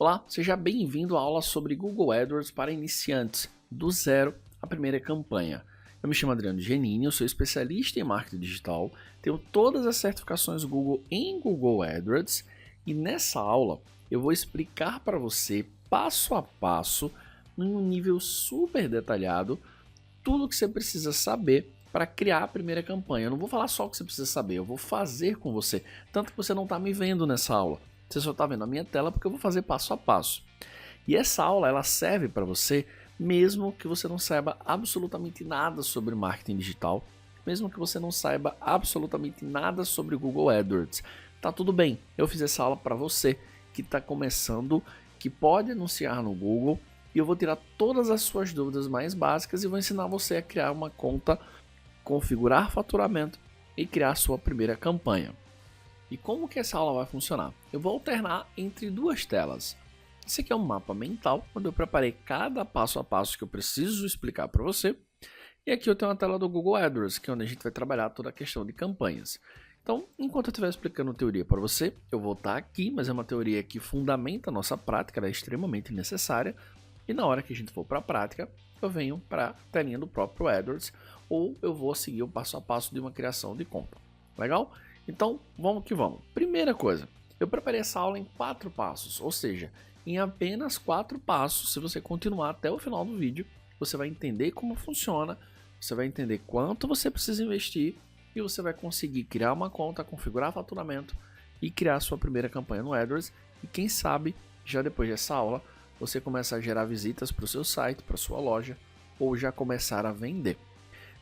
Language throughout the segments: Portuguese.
Olá, seja bem-vindo à aula sobre Google AdWords para iniciantes, do zero à primeira campanha. Eu me chamo Adriano Genini, eu sou especialista em marketing digital, tenho todas as certificações Google em Google AdWords e nessa aula eu vou explicar para você passo a passo, em um nível super detalhado, tudo o que você precisa saber para criar a primeira campanha. Eu não vou falar só o que você precisa saber, eu vou fazer com você, tanto que você não está me vendo nessa aula. Você só está vendo a minha tela porque eu vou fazer passo a passo. E essa aula ela serve para você mesmo que você não saiba absolutamente nada sobre marketing digital, mesmo que você não saiba absolutamente nada sobre Google AdWords. Tá tudo bem, eu fiz essa aula para você que está começando, que pode anunciar no Google, e eu vou tirar todas as suas dúvidas mais básicas e vou ensinar você a criar uma conta, configurar faturamento e criar a sua primeira campanha. E como que essa aula vai funcionar? Eu vou alternar entre duas telas. Esse aqui é um mapa mental, onde eu preparei cada passo a passo que eu preciso explicar para você. E aqui eu tenho uma tela do Google AdWords, que é onde a gente vai trabalhar toda a questão de campanhas. Então, enquanto eu estiver explicando teoria para você, eu vou estar aqui, mas é uma teoria que fundamenta a nossa prática, ela é extremamente necessária. E na hora que a gente for para a prática, eu venho para a telinha do próprio AdWords, ou eu vou seguir o passo a passo de uma criação de conta. Legal? Então, vamos que vamos. Primeira coisa, eu preparei essa aula em 4 passos, ou seja, em apenas 4 passos, se você continuar até o final do vídeo, você vai entender como funciona, você vai entender quanto você precisa investir e você vai conseguir criar uma conta, configurar faturamento e criar a sua primeira campanha no AdWords. E quem sabe, já depois dessa aula, você começar a gerar visitas para o seu site, para a sua loja ou já começar a vender.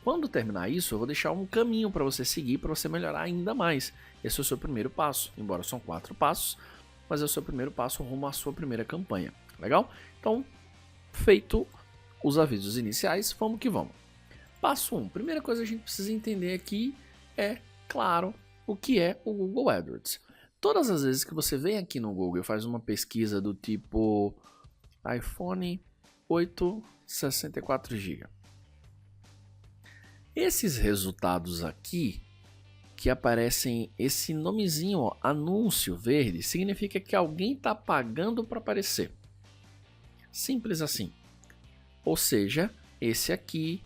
Quando terminar isso, eu vou deixar um caminho para você seguir, para você melhorar ainda mais. Esse é o seu primeiro passo, embora são 4 passos, mas é o seu primeiro passo rumo à sua primeira campanha. Legal? Então, feito os avisos iniciais, vamos que vamos. Passo 1. Primeira coisa que a gente precisa entender aqui é, claro, o que é o Google AdWords. Todas as vezes que você vem aqui no Google e faz uma pesquisa do tipo iPhone 8 64GB, esses resultados aqui, que aparecem esse nomezinho, ó, anúncio verde, significa que alguém está pagando para aparecer. Simples assim. Ou seja, esse aqui,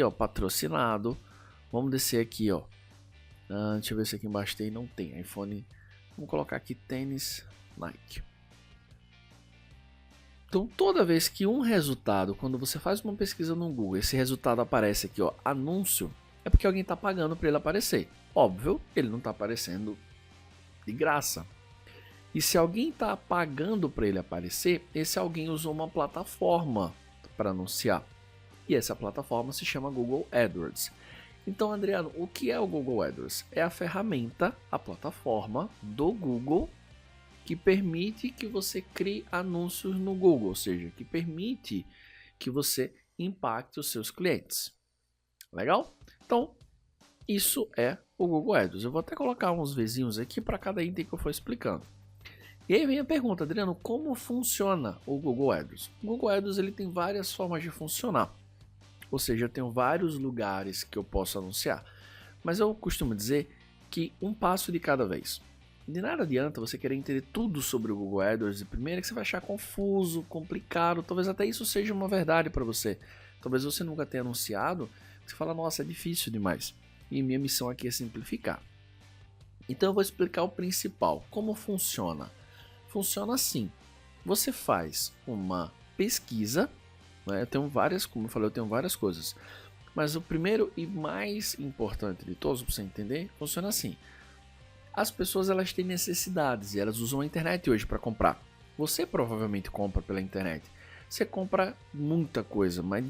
ó, patrocinado. Vamos descer aqui, ó. Deixa eu ver se aqui embaixo tem, não tem. iPhone, vamos colocar aqui tênis Nike. Então, toda vez que um resultado, quando você faz uma pesquisa no Google, esse resultado aparece aqui, ó, anúncio, é porque alguém está pagando para ele aparecer. Óbvio, ele não está aparecendo de graça. E se alguém está pagando para ele aparecer, esse alguém usou uma plataforma para anunciar. E essa plataforma se chama Google AdWords. Então, Adriano, o que é o Google AdWords? É a ferramenta, a plataforma do Google que permite que você crie anúncios no Google, ou seja, que permite que você impacte os seus clientes. Legal? Então, isso é o Google AdWords. Eu vou até colocar uns vizinhos aqui para cada item que eu for explicando. E aí vem a pergunta, Adriano, como funciona o Google AdWords? O Google AdWords ele tem várias formas de funcionar, ou seja, eu tenho vários lugares que eu posso anunciar, mas eu costumo dizer que um passo de cada vez. De nada adianta você querer entender tudo sobre o Google AdWords de primeira, que você vai achar confuso, complicado, talvez até isso seja uma verdade para você. Talvez você nunca tenha anunciado, você fala, nossa, é difícil demais. E minha missão aqui é simplificar. Então eu vou explicar o principal, como funciona. Funciona assim, você faz uma pesquisa, né? Eu tenho várias, como eu falei, eu tenho várias coisas. Mas o primeiro e mais importante de todos, para você entender, funciona assim. As pessoas elas têm necessidades e elas usam a internet hoje para comprar. Você provavelmente compra pela internet. Você compra muita coisa, mas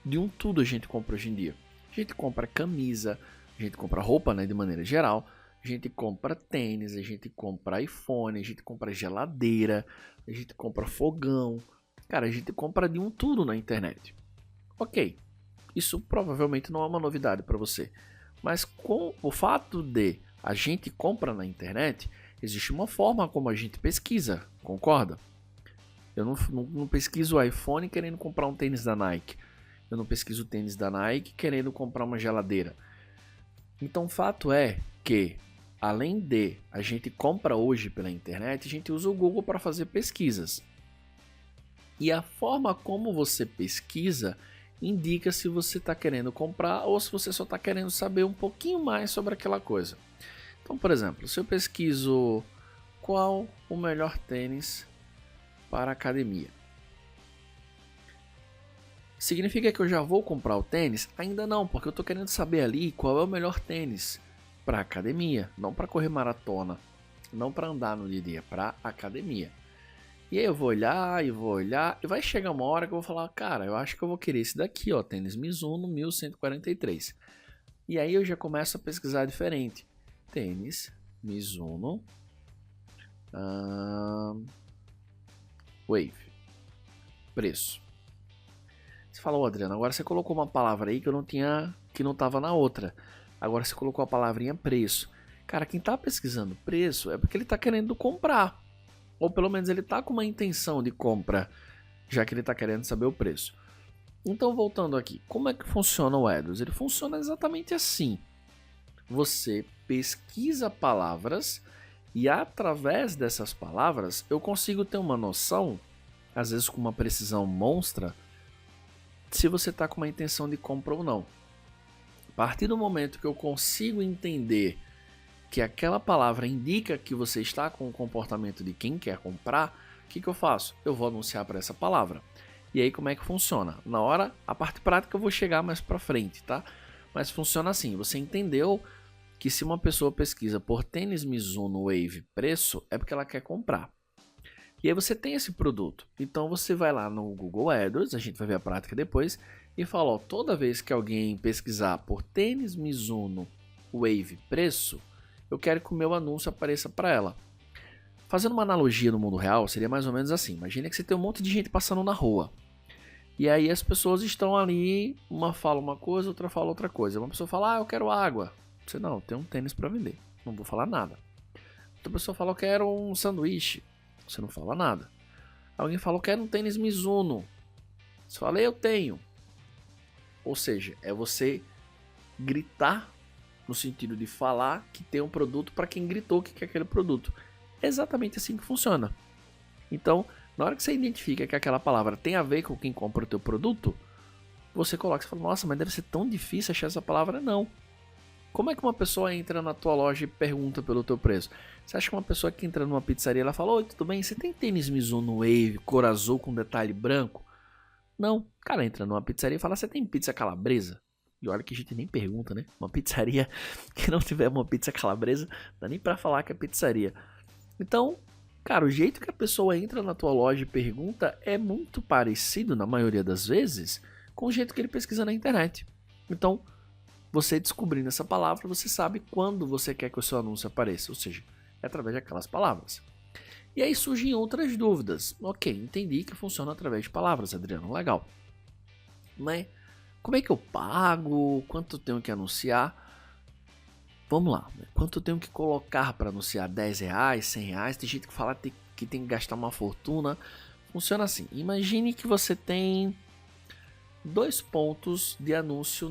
de um tudo a gente compra hoje em dia. A gente compra camisa, a gente compra roupa, né, de maneira geral. A gente compra tênis, a gente compra iPhone, a gente compra geladeira, a gente compra fogão. Cara, a gente compra de um tudo na internet. Ok, isso provavelmente não é uma novidade para você. Mas com o fato de a gente compra na internet, existe uma forma como a gente pesquisa, concorda? Eu não pesquiso o iPhone querendo comprar um tênis da Nike. Eu não pesquiso o tênis da Nike querendo comprar uma geladeira. Então o fato é que além de a gente compra hoje pela internet, a gente usa o Google para fazer pesquisas. E a forma como você pesquisa indica se você está querendo comprar ou se você só está querendo saber um pouquinho mais sobre aquela coisa. Então, por exemplo, se eu pesquiso qual o melhor tênis para academia, significa que eu já vou comprar o tênis? Ainda não, porque eu estou querendo saber ali qual é o melhor tênis para academia, não para correr maratona, não para andar no dia a dia, para academia. E aí eu vou olhar e vai chegar uma hora que eu vou falar, cara, eu acho que eu vou querer esse daqui, ó, tênis Mizuno 1143. E aí eu já começo a pesquisar diferente. Tênis Mizuno Wave. Preço. Você falou, Adriano, agora você colocou uma palavra aí que eu não tinha, que não estava na outra. Agora você colocou a palavrinha preço. Cara, quem está pesquisando preço é porque ele está querendo comprar. Ou pelo menos ele está com uma intenção de compra, já que ele está querendo saber o preço. Então, voltando aqui, como é que funciona o AdWords? Ele funciona exatamente assim. Você pesquisa palavras e através dessas palavras eu consigo ter uma noção, às vezes com uma precisão monstra, se você está com uma intenção de compra ou não. A partir do momento que eu consigo entender que aquela palavra indica que você está com o comportamento de quem quer comprar, o que eu faço? Eu vou anunciar para essa palavra. E aí como é que funciona? Na hora, a parte prática eu vou chegar mais para frente, tá? Mas funciona assim, você entendeu que se uma pessoa pesquisa por tênis Mizuno Wave preço, é porque ela quer comprar. E aí você tem esse produto. Então você vai lá no Google AdWords, a gente vai ver a prática depois, e fala, ó, toda vez que alguém pesquisar por tênis Mizuno Wave preço, eu quero que o meu anúncio apareça para ela. Fazendo uma analogia no mundo real, seria mais ou menos assim. Imagina que você tem um monte de gente passando na rua. E aí as pessoas estão ali, uma fala uma coisa, outra fala outra coisa. Uma pessoa fala, eu quero água. Você, não, tem um tênis para vender. Não vou falar nada. Outra pessoa fala, eu quero um sanduíche. Você não fala nada. Alguém fala, eu quero um tênis Mizuno. Você fala, eu tenho. Ou seja, é você gritar no sentido de falar que tem um produto para quem gritou que quer aquele produto. É exatamente assim que funciona. Então, na hora que você identifica que aquela palavra tem a ver com quem compra o teu produto, você coloca e fala, nossa, mas deve ser tão difícil achar essa palavra. Não. Como é que uma pessoa entra na tua loja e pergunta pelo teu preço? Você acha que uma pessoa que entra numa pizzaria, ela fala, oi, tudo bem? Você tem tênis Mizuno Wave, cor azul com detalhe branco? Não. O cara entra numa pizzaria e fala, você tem pizza calabresa? E olha que a gente nem pergunta, né? Uma pizzaria que não tiver uma pizza calabresa, dá nem pra falar que é pizzaria. Então, cara, o jeito que a pessoa entra na tua loja e pergunta é muito parecido, na maioria das vezes, com o jeito que ele pesquisa na internet. Então, você descobrindo essa palavra, você sabe quando você quer que o seu anúncio apareça, ou seja, é através daquelas palavras. E aí surgem outras dúvidas. Ok, entendi que funciona através de palavras, Adriano, legal. Mas como é que eu pago? Quanto eu tenho que anunciar? Vamos lá, quanto eu tenho que colocar para anunciar? R$10, R$100? Tem gente que fala que tem que gastar uma fortuna. Funciona assim, imagine que você tem 2 pontos de anúncio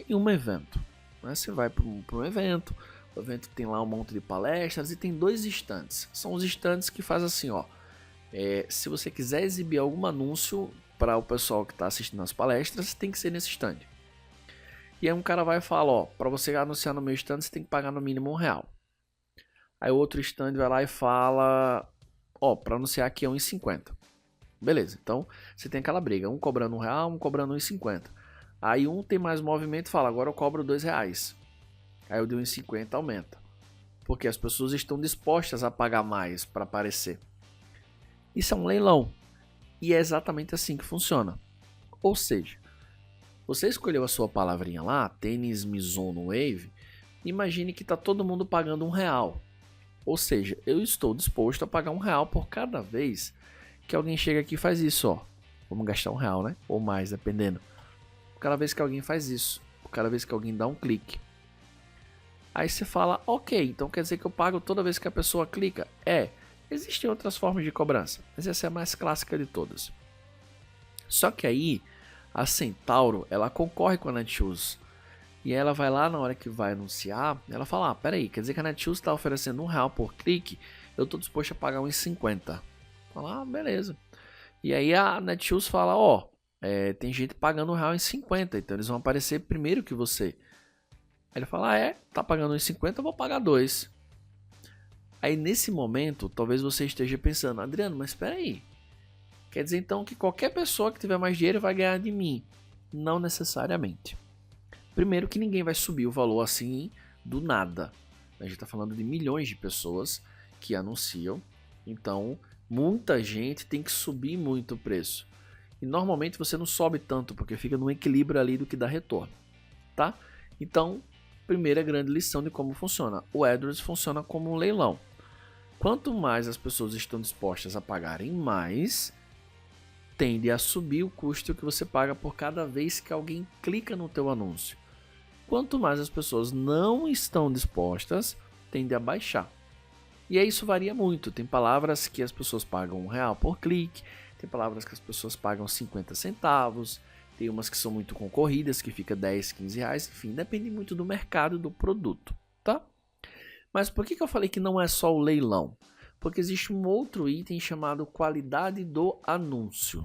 em um evento. Você vai para um evento, o evento tem lá um monte de palestras e tem 2 estandes. São os estandes que faz assim, ó. Se você quiser exibir algum anúncio para o pessoal que está assistindo as palestras, tem que ser nesse stand. E aí um cara vai e fala, ó, para você anunciar no meu stand, você tem que pagar no mínimo R$1. Aí o outro stand vai lá e fala, ó, para anunciar aqui é R$1,50. Beleza, então você tem aquela briga, um cobrando R$1, um cobrando R$1,50. Aí um tem mais movimento e fala, agora eu cobro R$2. Aí o de R$1,50 aumenta. Porque as pessoas estão dispostas a pagar mais para aparecer. Isso é um leilão. E é exatamente assim que funciona. Ou seja, você escolheu a sua palavrinha lá, tênis Mizuno Wave, imagine que está todo mundo pagando R$1. Ou seja, eu estou disposto a pagar R$1 por cada vez que alguém chega aqui e faz isso, ó. Vamos gastar R$1, né? Ou mais, dependendo. Cada vez que alguém faz isso, cada vez que alguém dá um clique. Aí você fala, ok, então quer dizer que eu pago toda vez que a pessoa clica? Existem outras formas de cobrança, mas essa é a mais clássica de todas. Só que aí, a Centauro, ela concorre com a Netshoes. E ela vai lá na hora que vai anunciar, ela fala, peraí, quer dizer que a Netshoes está oferecendo R$1 por clique, eu estou disposto a pagar uns 50. Fala, beleza. E aí a Netshoes fala, tem gente pagando R$1,50, então eles vão aparecer primeiro que você. Aí ele fala, tá pagando uns 50, eu vou pagar 2. Aí nesse momento, talvez você esteja pensando, Adriano, mas espera aí. Quer dizer então que qualquer pessoa que tiver mais dinheiro vai ganhar de mim? Não necessariamente. Primeiro que ninguém vai subir o valor assim do nada. A gente está falando de milhões de pessoas que anunciam. Então, muita gente tem que subir muito o preço. E normalmente você não sobe tanto, porque fica no equilíbrio ali do que dá retorno. Tá? Então, primeira grande lição de como funciona. O AdWords funciona como um leilão. Quanto mais as pessoas estão dispostas a pagarem mais, tende a subir o custo que você paga por cada vez que alguém clica no teu anúncio. Quanto mais as pessoas não estão dispostas, tende a baixar. E aí isso varia muito. Tem palavras que as pessoas pagam R$1 por clique, tem palavras que as pessoas pagam 50 centavos, tem umas que são muito concorridas, que fica 10, 15 reais, enfim, depende muito do mercado do produto, tá? Mas por que eu falei que não é só o leilão? Porque existe um outro item chamado qualidade do anúncio.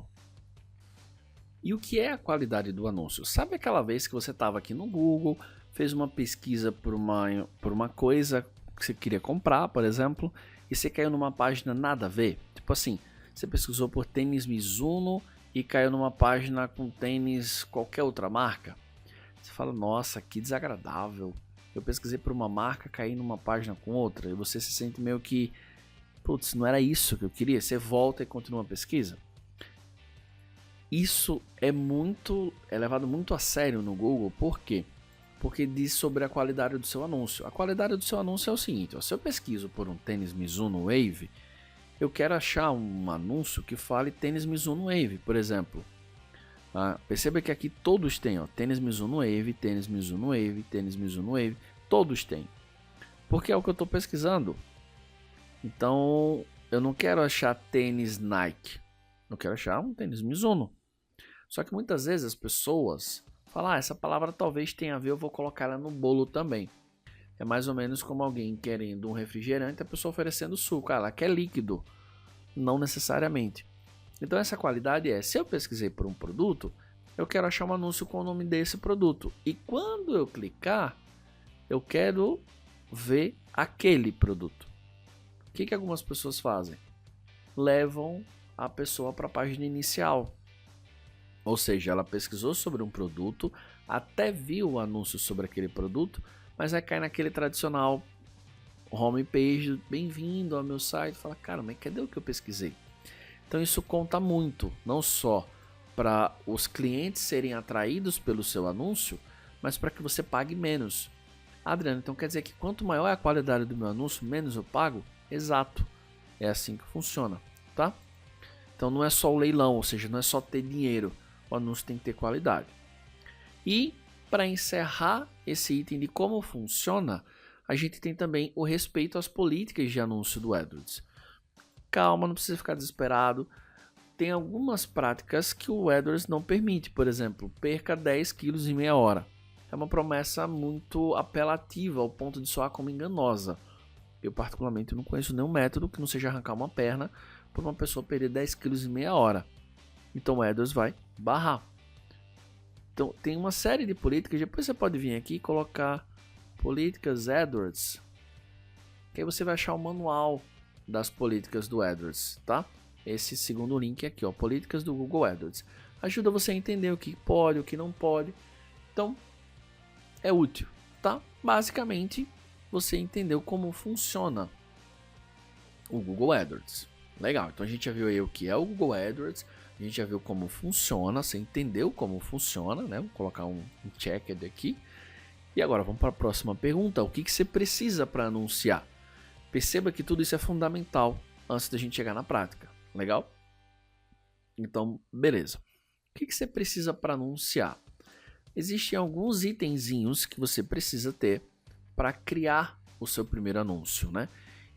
E o que é a qualidade do anúncio? Sabe aquela vez que você estava aqui no Google, fez uma pesquisa por uma coisa que você queria comprar, por exemplo, e você caiu numa página nada a ver? Tipo assim, você pesquisou por tênis Mizuno e caiu numa página com tênis qualquer outra marca? Você fala, nossa, que desagradável. Eu pesquisei por uma marca, caí numa página com outra, e você se sente meio que, putz, não era isso que eu queria. Você volta e continua a pesquisa. Isso é levado muito a sério no Google, por quê? Porque diz sobre a qualidade do seu anúncio. A qualidade do seu anúncio é o seguinte, se eu pesquiso por um tênis Mizuno Wave, eu quero achar um anúncio que fale tênis Mizuno Wave, por exemplo. Perceba que aqui todos têm, tênis Mizuno Wave, tênis Mizuno Wave, tênis Mizuno Wave, todos têm. Porque é o que eu estou pesquisando. Então, eu não quero achar tênis Nike, eu quero achar um tênis Mizuno. Só que muitas vezes as pessoas falam, essa palavra talvez tenha a ver, eu vou colocar ela no bolo também. É mais ou menos como alguém querendo um refrigerante, a pessoa oferecendo suco, ela quer líquido, não necessariamente. Então essa qualidade se eu pesquisei por um produto, eu quero achar um anúncio com o nome desse produto. E quando eu clicar, eu quero ver aquele produto. O que algumas pessoas fazem? Levam a pessoa para a página inicial. Ou seja, ela pesquisou sobre um produto, até viu o anúncio sobre aquele produto, mas aí cai naquele tradicional homepage, bem-vindo ao meu site, fala, cara, mas cadê o que eu pesquisei? Então isso conta muito, não só para os clientes serem atraídos pelo seu anúncio, mas para que você pague menos. Adriano, então quer dizer que quanto maior é a qualidade do meu anúncio, menos eu pago? Exato, é assim que funciona, tá? Então não é só o leilão, ou seja, não é só ter dinheiro, o anúncio tem que ter qualidade. E para encerrar esse item de como funciona, a gente tem também o respeito às políticas de anúncio do AdWords. Calma, não precisa ficar desesperado. Tem algumas práticas que o AdWords não permite. Por exemplo, perca 10 quilos em meia hora. É uma promessa muito apelativa ao ponto de soar como enganosa. Eu particularmente não conheço nenhum método que não seja arrancar uma perna por uma pessoa perder 10 quilos em meia hora. Então o AdWords vai barrar. Então tem uma série de políticas. Depois você pode vir aqui e colocar políticas AdWords. Que aí você vai achar o manual das políticas do AdWords, tá? Esse segundo link aqui, políticas do Google AdWords. Ajuda você a entender o que pode, o que não pode. Então, é útil, tá? Basicamente, você entendeu como funciona o Google AdWords. Legal, então a gente já viu aí o que é o Google AdWords, a gente já viu como funciona, você entendeu como funciona, né? Vou colocar um checker aqui. E agora vamos para a próxima pergunta, o que você precisa para anunciar? Perceba que tudo isso é fundamental antes da gente chegar na prática, legal? Então, beleza. O que você precisa para anunciar? Existem alguns itenzinhos que você precisa ter para criar o seu primeiro anúncio, né?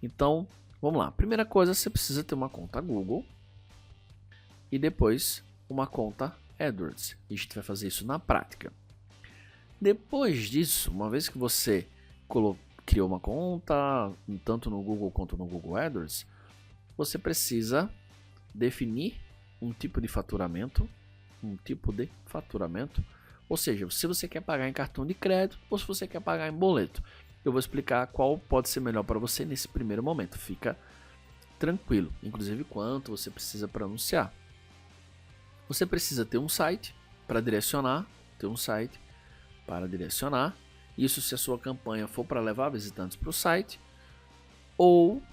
Então, vamos lá. Primeira coisa, você precisa ter uma conta Google e depois uma conta AdWords. E a gente vai fazer isso na prática. Depois disso, uma vez que você criou uma conta, tanto no Google quanto no Google AdWords, você precisa definir um tipo de faturamento, ou seja, se você quer pagar em cartão de crédito ou se você quer pagar em boleto. Eu vou explicar qual pode ser melhor para você nesse primeiro momento, fica tranquilo, inclusive quanto você precisa para anunciar. Você precisa ter um site para direcionar, isso se a sua campanha for para levar visitantes para o site, ou,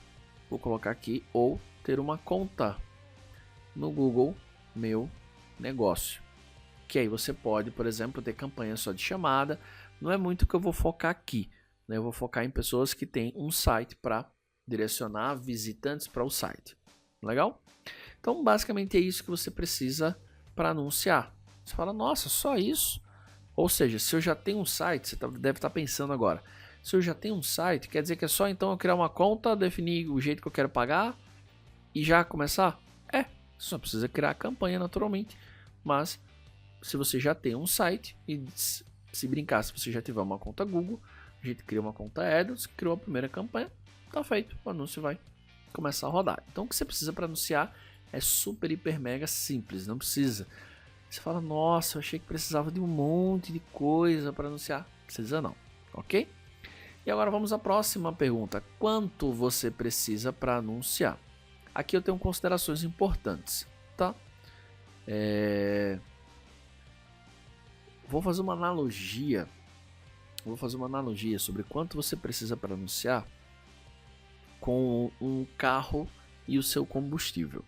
vou colocar aqui, ou ter uma conta no Google Meu Negócio. Que aí você pode, por exemplo, ter campanha só de chamada. Não é muito que eu vou focar aqui, né? Eu vou focar em pessoas que têm um site para direcionar visitantes para o site. Legal? Então, basicamente é isso que você precisa para anunciar. Você fala, nossa, só isso? Ou seja, se eu já tenho um site, você deve estar pensando agora, se eu já tenho um site, quer dizer que é só então eu criar uma conta, definir o jeito que eu quero pagar e já começar? Só precisa criar a campanha naturalmente, mas se você já tem um site e se brincar, se você já tiver uma conta Google, a gente cria uma conta AdWords, criou a primeira campanha, tá feito, o anúncio vai começar a rodar. Então o que você precisa para anunciar é super, hiper, mega simples, não precisa. Você fala, nossa, eu achei que precisava de um monte de coisa para anunciar. Precisa não, ok? E agora vamos à próxima pergunta. Quanto você precisa para anunciar? Aqui eu tenho considerações importantes, tá? Vou fazer uma analogia sobre quanto você precisa para anunciar com um carro e o seu combustível.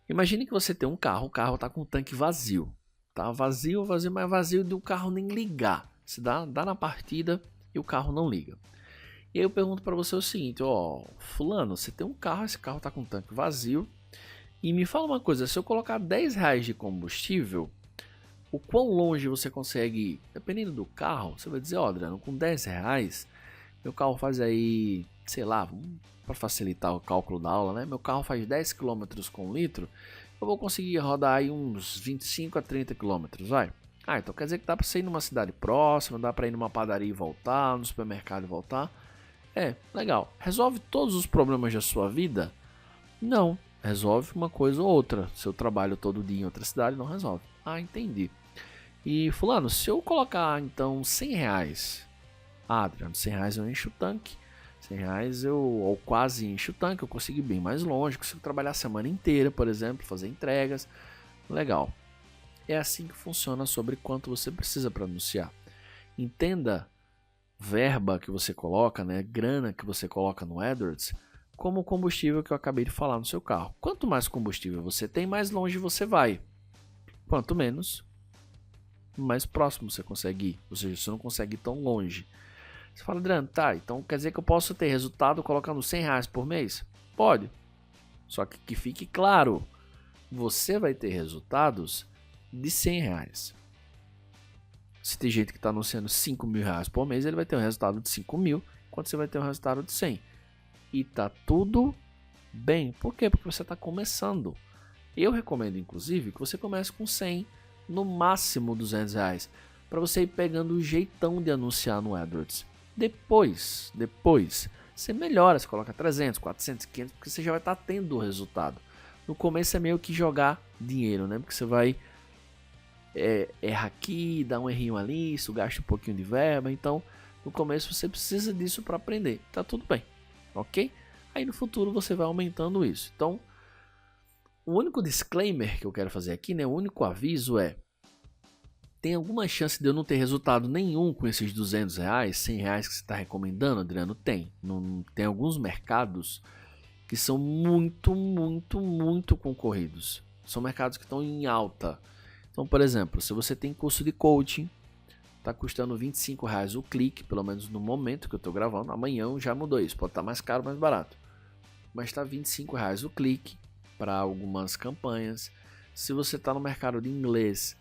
Imagine que você tem um carro, o carro está com o tanque vazio, tá? Vazio, mas vazio do carro nem ligar. Se dá na partida e o carro não liga. E aí eu pergunto para você o seguinte, fulano, você tem um carro, esse carro está com o tanque vazio, e me fala uma coisa, se eu colocar R$10 de combustível, o quão longe você consegue ir? Dependendo do carro, você vai dizer, Adriano, com R$10, meu carro faz aí, sei lá, para facilitar o cálculo da aula, né? Meu carro faz 10 km com litro, eu vou conseguir rodar aí uns 25 a 30 km, vai? Então quer dizer que dá para você ir numa cidade próxima, dá para ir numa padaria e voltar, no supermercado e voltar. Legal. Resolve todos os problemas da sua vida? Não. Resolve uma coisa ou outra. Seu trabalho todo dia em outra cidade não resolve. Entendi. E fulano, se eu colocar então R$100, Adriano, R$100 eu encho o tanque, R$100 ou quase encho o tanque, eu consigo ir bem mais longe, consigo trabalhar a semana inteira, por exemplo, fazer entregas. Legal. É assim que funciona sobre quanto você precisa para anunciar. Entenda verba que você coloca, né, grana que você coloca no AdWords, como o combustível que eu acabei de falar no seu carro. Quanto mais combustível você tem, mais longe você vai. Quanto menos, mais próximo você consegue ir. Ou seja, você não consegue ir tão longe. Você fala, Adriano, então quer dizer que eu posso ter resultado colocando R$100 por mês? Pode. Só que fique claro, você vai ter resultados de R$100. Se tem gente que está anunciando R$5.000 por mês, ele vai ter um resultado de 5.000, enquanto você vai ter um resultado de 100. E tá tudo bem. Por quê? Porque você está começando. Eu recomendo, inclusive, que você comece com 100, no máximo R$200, para você ir pegando o jeitão de anunciar no AdWords. Depois, você melhora, você coloca 300, 400, 500, porque você já vai estar tendo o resultado. No começo é meio que jogar dinheiro, né? Porque você vai erra aqui, dá um errinho ali, isso gasta um pouquinho de verba, então no começo você precisa disso para aprender, tá tudo bem, ok? Aí no futuro você vai aumentando isso. Então, o único disclaimer que eu quero fazer aqui, né, o único aviso tem alguma chance de eu não ter resultado nenhum com esses R$200, R$100 que você está recomendando, Adriano? Tem. Tem alguns mercados que são muito, muito, muito concorridos. São mercados que estão em alta. Então, por exemplo, se você tem curso de coaching, está custando R$25 o clique, pelo menos no momento que eu estou gravando. Amanhã já mudou isso, pode estar mais caro, mais barato. Mas está R$25 o clique para algumas campanhas. Se você está no mercado de inglês,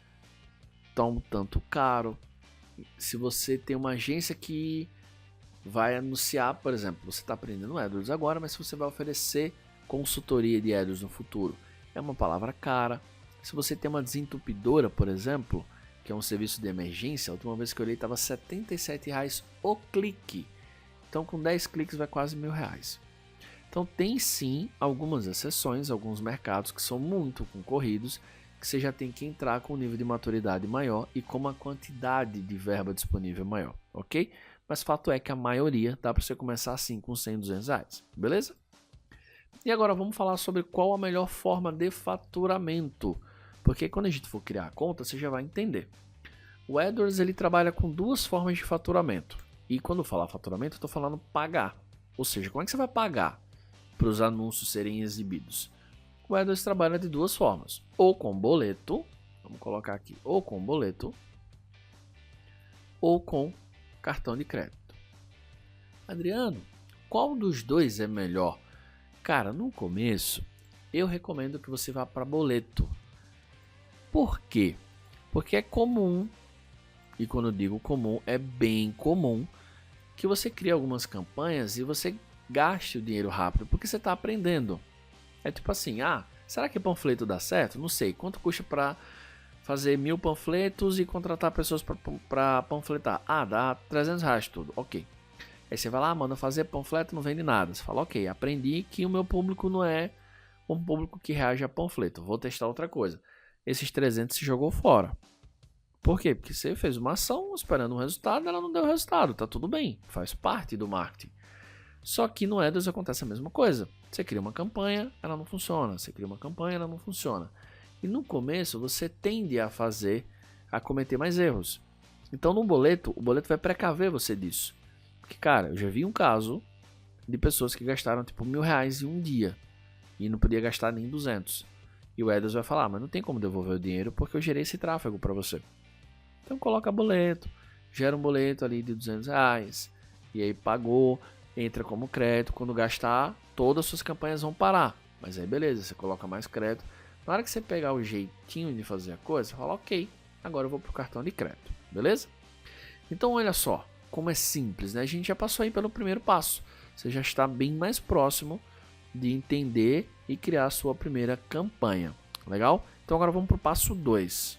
está um tanto caro. Se você tem uma agência que vai anunciar, por exemplo, você está aprendendo AdWords agora, mas se você vai oferecer consultoria de AdWords no futuro, é uma palavra cara. Se você tem uma desentupidora, por exemplo, que é um serviço de emergência, a última vez que eu olhei estava R$ 77,00 o clique. Então com 10 cliques vai quase R$ 1.000. Então tem sim algumas exceções, alguns mercados que são muito concorridos, que você já tem que entrar com um nível de maturidade maior e com uma quantidade de verba disponível maior, ok? Mas fato é que a maioria dá para você começar assim com 100, R$ 200, beleza? E agora vamos falar sobre qual a melhor forma de faturamento, porque quando a gente for criar a conta, você já vai entender. O AdWords ele trabalha com duas formas de faturamento, e quando eu falar faturamento, eu estou falando pagar, ou seja, como é que você vai pagar para os anúncios serem exibidos? O AdWords trabalha de duas formas, ou com boleto, vamos colocar aqui, ou com boleto, ou com cartão de crédito. Adriano, qual dos dois é melhor? Cara, no começo, eu recomendo que você vá para boleto. Por quê? Porque é comum, e quando eu digo comum, é bem comum, que você crie algumas campanhas e você gaste o dinheiro rápido, porque você está aprendendo. É tipo assim, será que panfleto dá certo? Não sei, quanto custa para fazer 1000 panfletos e contratar pessoas para panfletar? Dá R$ 300 tudo, ok. Aí você vai lá, manda fazer panfleto, não vende nada. Você fala, ok, aprendi que o meu público não é um público que reage a panfleto, vou testar outra coisa. Esses 300 se jogou fora. Por quê? Porque você fez uma ação esperando um resultado, ela não deu resultado, tá tudo bem, faz parte do marketing. Só que no AdWords acontece a mesma coisa. Você cria uma campanha, ela não funciona. Você cria uma campanha, ela não funciona. E no começo você tende a cometer mais erros. Então no boleto, o boleto vai precaver você disso. Porque, cara, eu já vi um caso de pessoas que gastaram tipo R$ 1.000 em um dia e não podia gastar nem 200. E o AdWords vai falar, mas não tem como devolver o dinheiro porque eu gerei esse tráfego para você. Então coloca boleto, gera um boleto ali de R$ 200 e aí pagou. Entra como crédito, quando gastar, todas as suas campanhas vão parar. Mas aí beleza, você coloca mais crédito. Na hora que você pegar o jeitinho de fazer a coisa, você fala, ok, agora eu vou pro cartão de crédito, beleza? Então olha só, como é simples, né? A gente já passou aí pelo primeiro passo. Você já está bem mais próximo de entender e criar a sua primeira campanha, legal? Então agora vamos pro passo 2.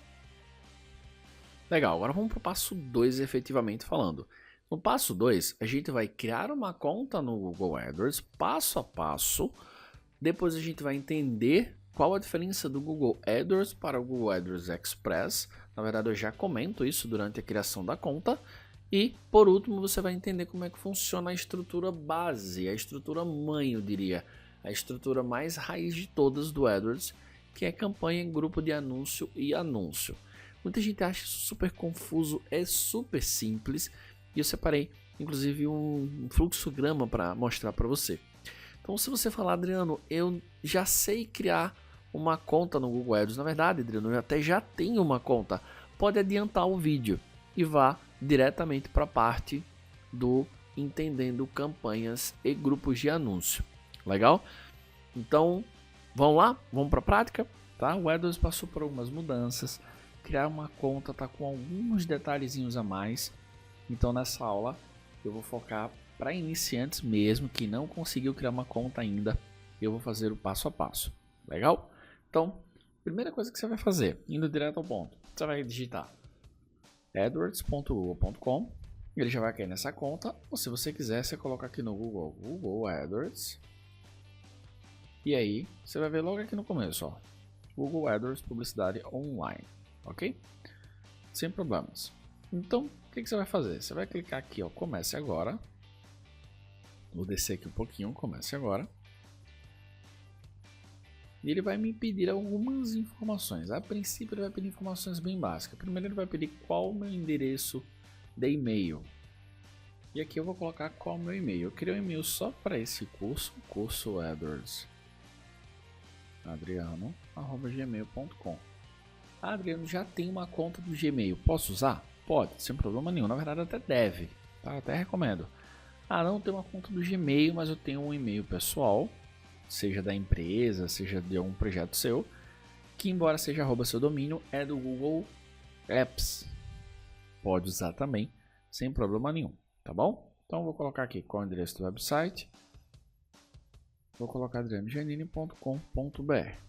Legal, agora vamos pro passo 2 efetivamente falando. No passo 2, a gente vai criar uma conta no Google AdWords, passo a passo. Depois a gente vai entender qual a diferença do Google AdWords para o Google AdWords Express. Na verdade, eu já comento isso durante a criação da conta. E, por último, você vai entender como é que funciona a estrutura base, a estrutura mãe, eu diria. A estrutura mais raiz de todas do AdWords, que é campanha, grupo de anúncio e anúncio. Muita gente acha isso super confuso, é super simples. E eu separei, inclusive, um fluxograma para mostrar para você. Então, se você falar, Adriano, eu já sei criar uma conta no Google Ads. Na verdade, Adriano, eu até já tenho uma conta. Pode adiantar o vídeo e vá diretamente para a parte do entendendo campanhas e grupos de anúncio. Legal? Então, vamos lá? Vamos para a prática? Tá? O AdWords passou por algumas mudanças. Criar uma conta está com alguns detalhezinhos a mais. Então nessa aula eu vou focar para iniciantes mesmo que não conseguiu criar uma conta ainda. Eu vou fazer o passo a passo. Legal? Então, primeira coisa que você vai fazer, indo direto ao ponto, você vai digitar adwords.google.com. Ele já vai cair nessa conta. Ou se você quiser, você coloca aqui no Google AdWords. E aí, você vai ver logo aqui no começo, ó, Google AdWords Publicidade Online. Ok? Sem problemas. Então, o que você vai fazer? Você vai clicar aqui, ó, comece agora. Vou descer aqui um pouquinho, comece agora. E ele vai me pedir algumas informações. A princípio ele vai pedir informações bem básicas. Primeiro ele vai pedir qual o meu endereço de e-mail. E aqui eu vou colocar qual o meu e-mail. Eu criei um e-mail só para esse curso AdWords. adriano@gmail.com. Adriano, já tem uma conta do Gmail, posso usar? Pode, sem problema nenhum. Na verdade até deve, tá? Até recomendo. Não tenho uma conta do Gmail, mas eu tenho um e-mail pessoal, seja da empresa, seja de algum projeto seu, que embora seja @seu domínio, é do Google Apps. Pode usar também, sem problema nenhum, tá bom? Então vou colocar aqui qual é o endereço do website. Vou colocar adrianojanine.com.br.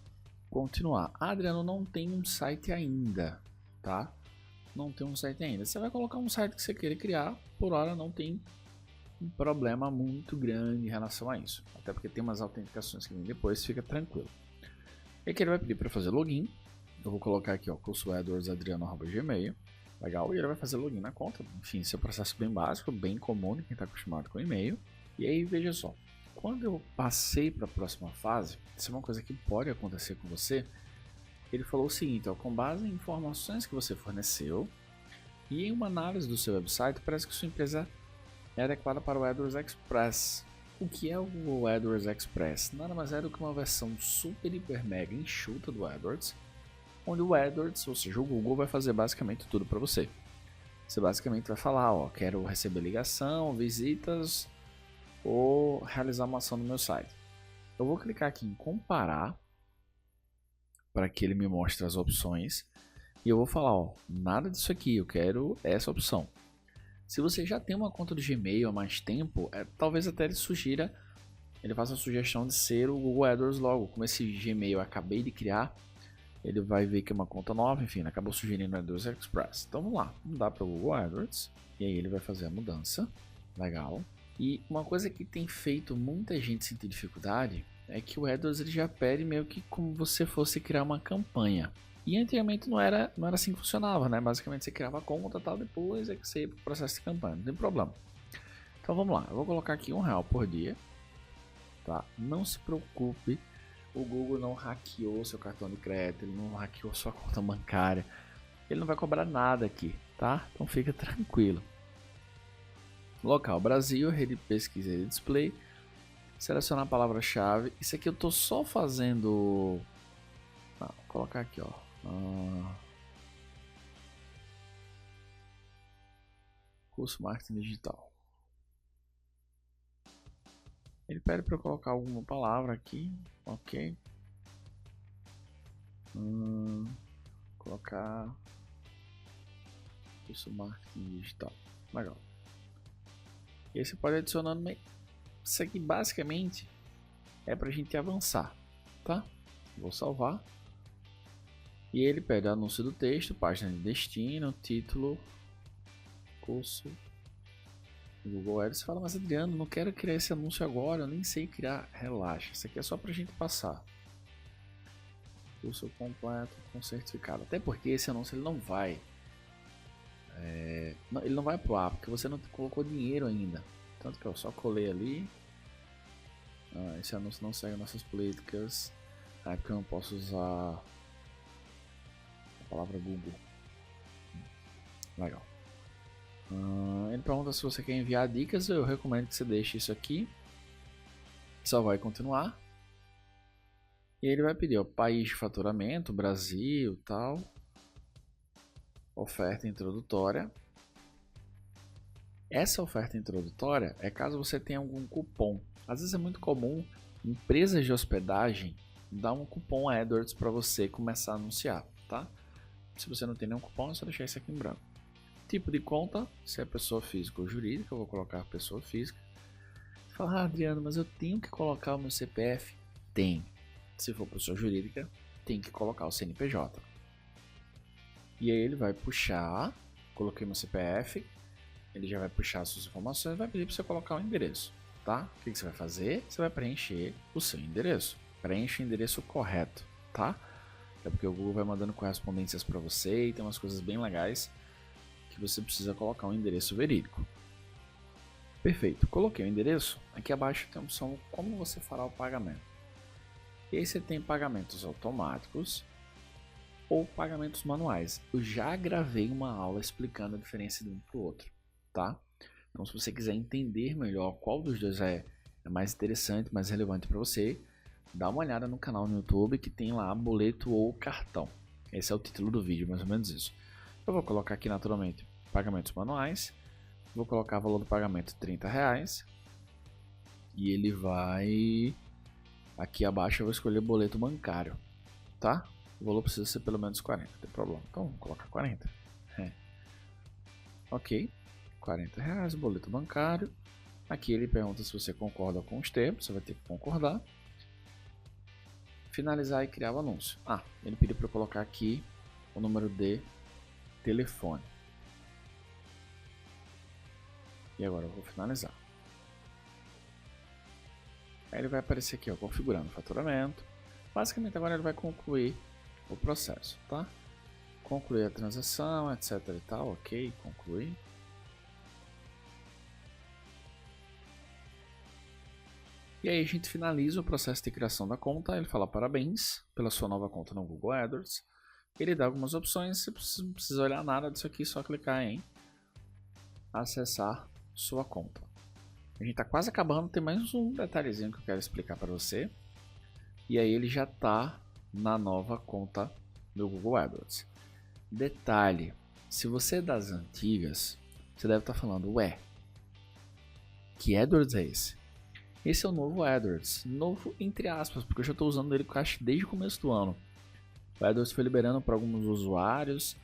Continuar. Adriano, não tem um site ainda, tá? não tem um site ainda. Você vai colocar um site que você queira criar, por hora não tem um problema muito grande em relação a isso. Até porque tem umas autenticações que vem depois, fica tranquilo. E aqui ele vai pedir para fazer login. Eu vou colocar aqui, ó, cursoedwardsadriano@gmail. Legal, e ele vai fazer login na conta. Enfim, esse é um processo bem básico, bem comum de quem está acostumado com e-mail. E aí, veja só, quando eu passei para a próxima fase, isso é uma coisa que pode acontecer com você. Ele falou o seguinte, ó, com base em informações que você forneceu e em uma análise do seu website, parece que sua empresa é adequada para o AdWords Express. O que é o AdWords Express? Nada mais é do que uma versão super, hiper, mega enxuta do AdWords, onde o AdWords, ou seja, o Google, vai fazer basicamente tudo para você. Você basicamente vai falar, ó, quero receber ligação, visitas ou realizar uma ação no meu site. Eu vou clicar aqui em comparar para que ele me mostre as opções e eu vou falar, ó, nada disso aqui, eu quero essa opção. Se você já tem uma conta do Gmail há mais tempo, talvez até ele sugira, ele faça a sugestão de ser o Google AdWords logo. Como esse Gmail eu acabei de criar, ele vai ver que é uma conta nova, enfim, ele acabou sugerindo o AdWords Express. Então vamos lá, mudar para o Google AdWords, e aí ele vai fazer a mudança, legal. E uma coisa que tem feito muita gente sentir dificuldade é que o AdWords ele já pede meio que como você fosse criar uma campanha. E antigamente não era assim que funcionava, né? Basicamente você criava a conta, tal, depois é que você ia para o processo de campanha, não tem problema. Então vamos lá, eu vou colocar aqui R$1 por dia, tá? Não se preocupe, o Google não hackeou seu cartão de crédito, ele não hackeou sua conta bancária, ele não vai cobrar nada aqui, tá? Então fica tranquilo. Local Brasil, rede de pesquisa e display, selecionar a palavra-chave. Isso aqui eu tô só fazendo, vou colocar aqui, ó. Curso Marketing Digital. Ele pede para eu colocar alguma palavra aqui, ok. Colocar curso Marketing Digital, legal. E aí você pode adicionando, isso aqui basicamente é para a gente avançar, tá? Vou salvar. E ele pede anúncio do texto, página de destino, título, curso, Google Ads. Você fala, mas Adriano, não quero criar esse anúncio agora, eu nem sei criar. Relaxa, isso aqui é só pra gente passar. Curso completo com certificado. Até porque esse anúncio ele não vai. Ele não vai pro ar, porque você não colocou dinheiro ainda. Tanto que eu só colei ali. Esse anúncio não segue nossas políticas. É porque eu não posso usar a palavra Google. Legal. Ele pergunta se você quer enviar dicas. Eu recomendo que você deixe isso aqui. Só vai continuar. E ele vai pedir o país de faturamento, Brasil, tal. Oferta introdutória. Essa oferta introdutória é caso você tenha algum cupom. Às vezes é muito comum empresas de hospedagem dar um cupom AdWords para você começar a anunciar, tá? Se você não tem nenhum cupom, é só deixar isso aqui em branco. Tipo de conta, se é pessoa física ou jurídica, eu vou colocar pessoa física. Você fala, Adriano, mas eu tenho que colocar o meu CPF? Tem. Se for pessoa jurídica, tem que colocar o CNPJ. E aí ele vai puxar, coloquei meu CPF, ele já vai puxar as suas informações e vai pedir para você colocar o endereço, tá? O que você vai fazer? Você vai preencher o seu endereço. Preenche o endereço correto, tá? É porque o Google vai mandando correspondências para você e tem umas coisas bem legais que você precisa colocar um endereço verídico. Perfeito, coloquei o endereço. Aqui abaixo tem a opção como você fará o pagamento. E aí você tem pagamentos automáticos ou pagamentos manuais. Eu já gravei uma aula explicando a diferença de um para o outro, tá? Então se você quiser entender melhor qual dos dois é mais interessante, mais relevante para você, dá uma olhada no canal no YouTube que tem lá boleto ou cartão. Esse é o título do vídeo, mais ou menos isso. Eu vou colocar aqui naturalmente pagamentos manuais. Vou colocar o valor do pagamento R$30. E ele vai... Aqui abaixo eu vou escolher boleto bancário, tá? O valor precisa ser pelo menos 40, não tem problema. Então vamos colocar 40. Ok, R$40, boleto bancário. Aqui ele pergunta se você concorda com os termos, você vai ter que concordar. Finalizar e criar o anúncio. Ele pediu para eu colocar aqui o número de telefone. E agora eu vou finalizar. Aí ele vai aparecer aqui, ó, configurando o faturamento. Basicamente agora ele vai concluir o processo, tá? Concluir a transação, etc e tal, ok, concluir. E aí a gente finaliza o processo de criação da conta. Ele fala parabéns pela sua nova conta no Google AdWords. Ele dá algumas opções, você não precisa olhar nada disso aqui, só clicar em acessar sua conta. A gente está quase acabando, tem mais um detalhezinho que eu quero explicar para você. E aí ele já está na nova conta do Google AdWords. Detalhe, se você é das antigas, você deve estar falando, ué, que AdWords é esse? Esse é o novo AdWords, novo entre aspas, porque eu já estou usando ele desde o começo do ano. O AdWords foi liberando para alguns usuários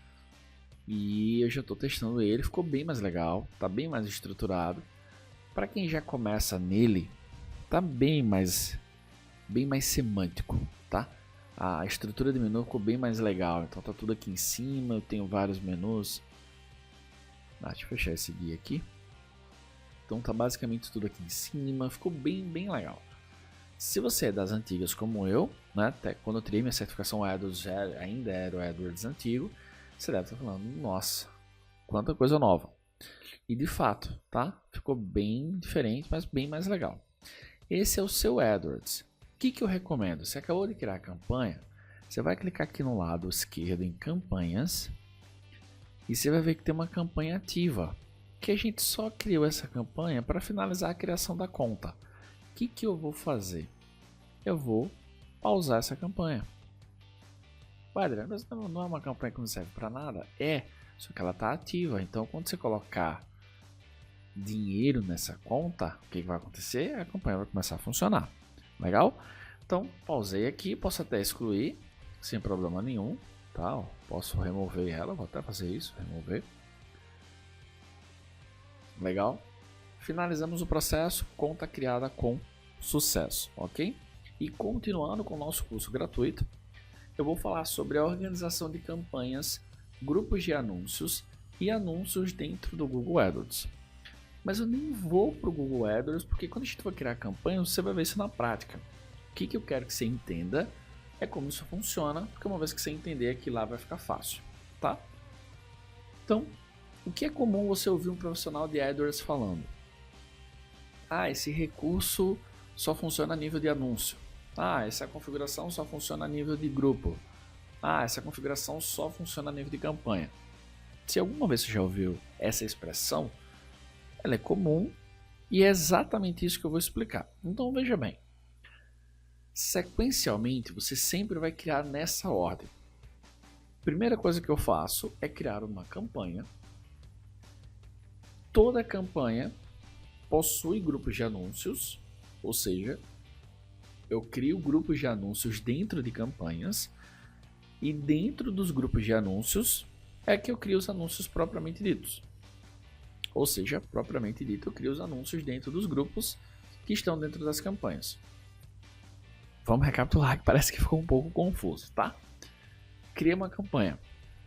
e eu já estou testando ele, ficou bem mais legal, está bem mais estruturado. Para quem já começa nele, está bem mais semântico, tá? A estrutura de menu ficou bem mais legal, então tá tudo aqui em cima, eu tenho vários menus. Deixa eu fechar esse guia aqui. Então tá basicamente tudo aqui em cima, ficou bem legal. Se você é das antigas como eu, né, até quando eu tirei minha certificação AdWords ainda era o AdWords antigo, você deve estar falando, nossa, quanta coisa nova. E de fato, tá? Ficou bem diferente, mas bem mais legal. Esse é o seu AdWords. O que eu recomendo? Você acabou de criar a campanha, você vai clicar aqui no lado esquerdo em campanhas e você vai ver que tem uma campanha ativa. Que a gente só criou essa campanha para finalizar a criação da conta. O que eu vou fazer? Eu vou pausar essa campanha. Ué, Adriano, mas não é uma campanha que não serve para nada? É, só que ela está ativa. Então, quando você colocar dinheiro nessa conta, o que vai acontecer? A campanha vai começar a funcionar. Legal? Então, pausei aqui. Posso até excluir, sem problema nenhum. Tá? Posso remover ela. Vou até fazer isso, remover. Legal? Finalizamos o processo, conta criada com sucesso, ok? E continuando com o nosso curso gratuito, eu vou falar sobre a organização de campanhas, grupos de anúncios e anúncios dentro do Google AdWords. Mas eu nem vou para o Google AdWords, porque quando a gente for criar campanha, você vai ver isso na prática. O que eu quero que você entenda é como isso funciona, porque uma vez que você entender aqui lá vai ficar fácil, tá? Então, o que é comum você ouvir um profissional de AdWords falando? Esse recurso só funciona a nível de anúncio. Essa configuração só funciona a nível de grupo. Essa configuração só funciona a nível de campanha. Se alguma vez você já ouviu essa expressão, ela é comum e é exatamente isso que eu vou explicar. Então veja bem, sequencialmente você sempre vai criar nessa ordem. Primeira coisa que eu faço é criar uma campanha. Toda campanha possui grupos de anúncios, ou seja, eu crio grupos de anúncios dentro de campanhas e dentro dos grupos de anúncios é que eu crio os anúncios propriamente ditos. Ou seja, propriamente dito, eu crio os anúncios dentro dos grupos que estão dentro das campanhas. Vamos recapitular, que parece que ficou um pouco confuso, tá? Cria uma campanha.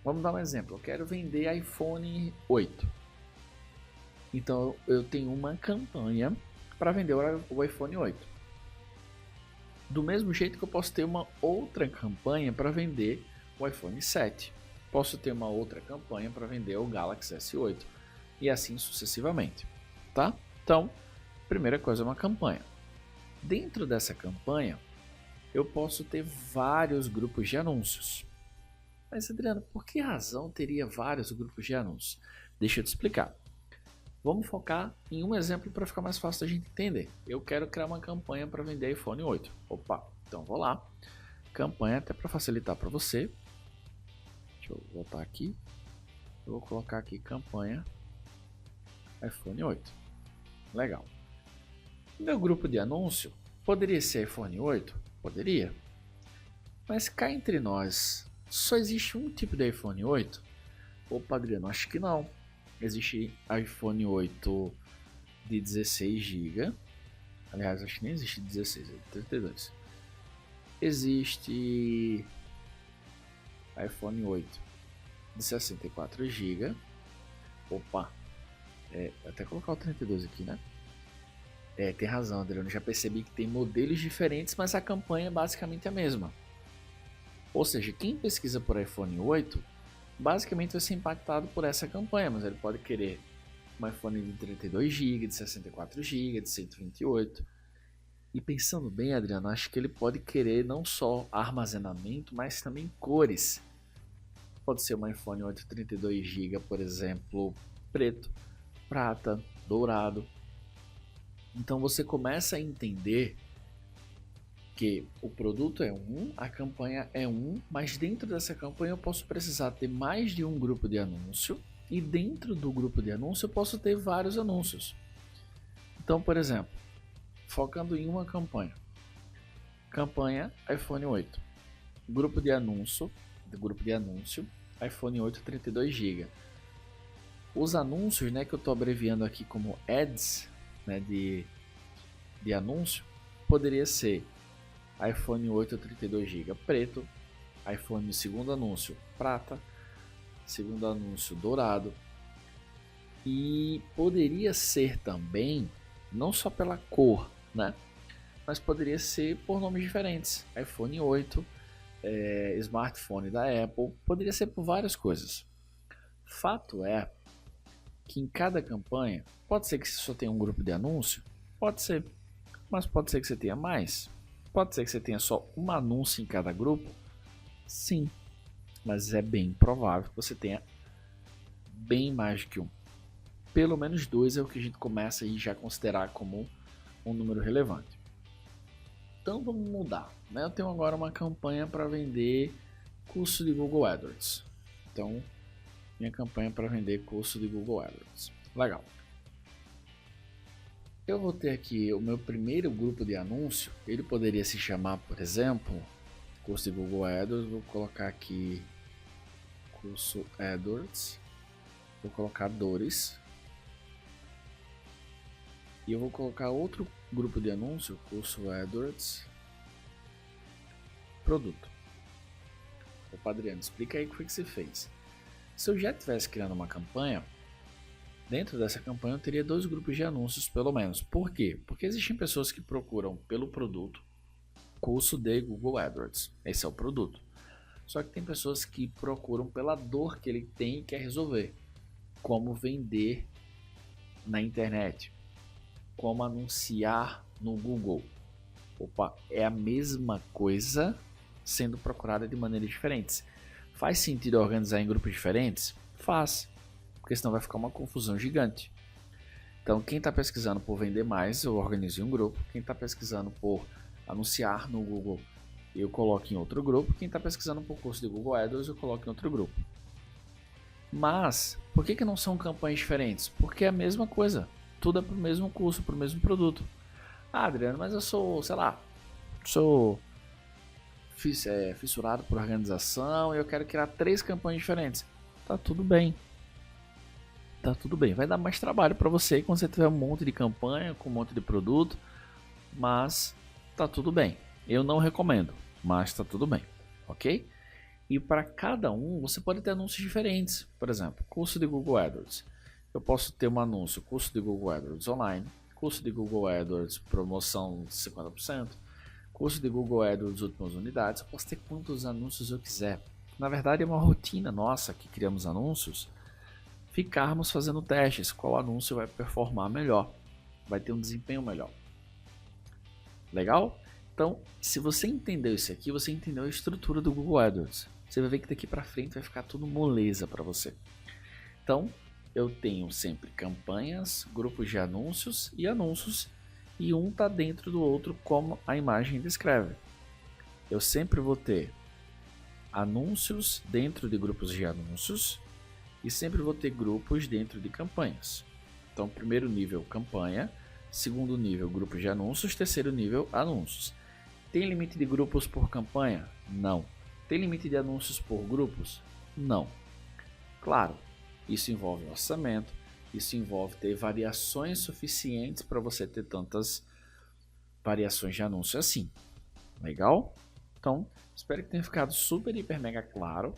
Vamos dar um exemplo. Eu quero vender iPhone 8. Então eu tenho uma campanha para vender o iPhone 8. Do mesmo jeito que eu posso ter uma outra campanha para vender o iPhone 7. Posso ter uma outra campanha para vender o Galaxy S8. E assim sucessivamente. Tá? Então, primeira coisa é uma campanha. Dentro dessa campanha, eu posso ter vários grupos de anúncios. Mas Adriano, por que razão teria vários grupos de anúncios? Deixa eu te explicar. Vamos focar em um exemplo para ficar mais fácil da gente entender. Eu quero criar uma campanha para vender iPhone 8. Opa, então vou lá. Campanha até para facilitar para você. Deixa eu voltar aqui. Eu vou colocar aqui campanha iPhone 8. Legal. Meu grupo de anúncio poderia ser iPhone 8? Poderia. Mas cá entre nós, só existe um tipo de iPhone 8? Opa, Adriano, acho que não. Existe iPhone 8 de 16 GB. Aliás, acho que nem existe 16, é 32. Existe iPhone 8 de 64 GB. Opa, até colocar o 32 aqui, né? Tem razão, Adriano, já percebi que tem modelos diferentes, mas a campanha é basicamente a mesma. Ou seja, quem pesquisa por iPhone 8, basicamente vai ser impactado por essa campanha, mas ele pode querer um iPhone de 32 GB, de 64 GB, de 128. E pensando bem, Adriano, acho que ele pode querer não só armazenamento, mas também cores. Pode ser um iPhone 8 32 GB, por exemplo, preto, prata, dourado. Então você começa a entender que o produto é um, a campanha é um, mas dentro dessa campanha eu posso precisar ter mais de um grupo de anúncio e dentro do grupo de anúncio eu posso ter vários anúncios. Então, por exemplo, focando em uma campanha iPhone 8, grupo de anúncio iPhone 8 32 GB. Os anúncios, né, que eu estou abreviando aqui como ads, né, de anúncio, poderia ser iPhone 8 32 GB preto, iPhone segundo anúncio prata, segundo anúncio dourado, e poderia ser também não só pela cor, né, mas poderia ser por nomes diferentes, iPhone 8, smartphone da Apple, poderia ser por várias coisas. Fato é que em cada campanha, pode ser que você só tenha um grupo de anúncio, pode ser, mas pode ser que você tenha mais, pode ser que você tenha só um anúncio em cada grupo, sim, mas é bem provável que você tenha bem mais que um. Pelo menos 2 é o que a gente começa a já considerar como um número relevante. Então vamos mudar, né? Eu tenho agora uma campanha para vender curso de Google AdWords. Então, minha campanha para vender curso de Google AdWords. Legal. Eu vou ter aqui o meu primeiro grupo de anúncio. Ele poderia se chamar, por exemplo, curso de Google AdWords. Vou colocar aqui curso AdWords. Vou colocar dores. E eu vou colocar outro grupo de anúncio, curso AdWords, produto. Opa, Adriano, explica aí o que foi que você fez. Se eu já estivesse criando uma campanha, dentro dessa campanha eu teria 2 grupos de anúncios pelo menos. Por quê? Porque existem pessoas que procuram pelo produto, curso de Google AdWords. Esse é o produto. Só que tem pessoas que procuram pela dor que ele tem e quer resolver. Como vender na internet. Como anunciar no Google. Opa, é a mesma coisa sendo procurada de maneiras diferentes. Faz sentido organizar em grupos diferentes? Faz, porque senão vai ficar uma confusão gigante. Então, quem está pesquisando por vender mais, eu organizo em um grupo. Quem está pesquisando por anunciar no Google, eu coloco em outro grupo. Quem está pesquisando por curso de Google AdWords, eu coloco em outro grupo. Mas, por que não são campanhas diferentes? Porque é a mesma coisa. Tudo é para o mesmo curso, para o mesmo produto. Ah, Adriano, mas eu sou, sei lá, fissurado por organização e eu quero criar 3 campanhas diferentes. Tá tudo bem. Tá tudo bem. Vai dar mais trabalho para você quando você tiver um monte de campanha, com um monte de produto, mas tá tudo bem. Eu não recomendo, mas tá tudo bem, ok? E para cada um, você pode ter anúncios diferentes. Por exemplo, curso de Google AdWords. Eu posso ter um anúncio, curso de Google AdWords online, curso de Google AdWords promoção de 50%, curso de Google AdWords últimas unidades. Eu posso ter quantos anúncios eu quiser. Na verdade, é uma rotina nossa que criamos anúncios, ficarmos fazendo testes, qual anúncio vai performar melhor, vai ter um desempenho melhor. Legal? Então, se você entendeu isso aqui, você entendeu a estrutura do Google AdWords. Você vai ver que daqui para frente vai ficar tudo moleza para você. Então, eu tenho sempre campanhas, grupos de anúncios, e um está dentro do outro como a imagem descreve. Eu sempre vou ter anúncios dentro de grupos de anúncios e sempre vou ter grupos dentro de campanhas. Então, primeiro nível, campanha, segundo nível, grupos de anúncios, terceiro nível, anúncios. Tem limite de grupos por campanha? Não. Tem limite de anúncios por grupos? Não. Claro, isso envolve orçamento, isso envolve ter variações suficientes para você ter tantas variações de anúncio assim. Legal? Então, espero que tenha ficado super, hiper, mega claro,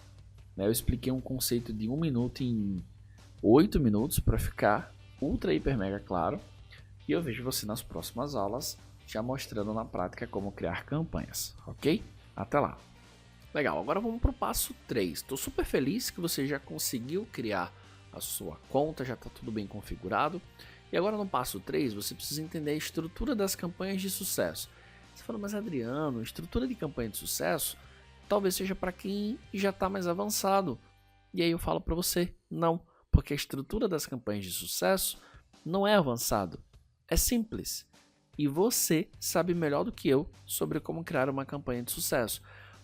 né? Eu expliquei um conceito de 1 minuto em 8 minutos para ficar ultra, hiper, mega claro. E eu vejo você nas próximas aulas, já mostrando na prática como criar campanhas, ok? Até lá! Legal, agora vamos para o passo 3. Estou super feliz que você já conseguiu criar a sua conta, já está tudo bem configurado. E agora no passo 3, você precisa entender a estrutura das campanhas de sucesso. Você fala, mas Adriano, estrutura de campanha de sucesso talvez seja para quem já está mais avançado. E aí eu falo para você, não, porque a estrutura das campanhas de sucesso não é avançado, é simples. E você sabe melhor do que eu sobre como criar uma campanha de sucesso.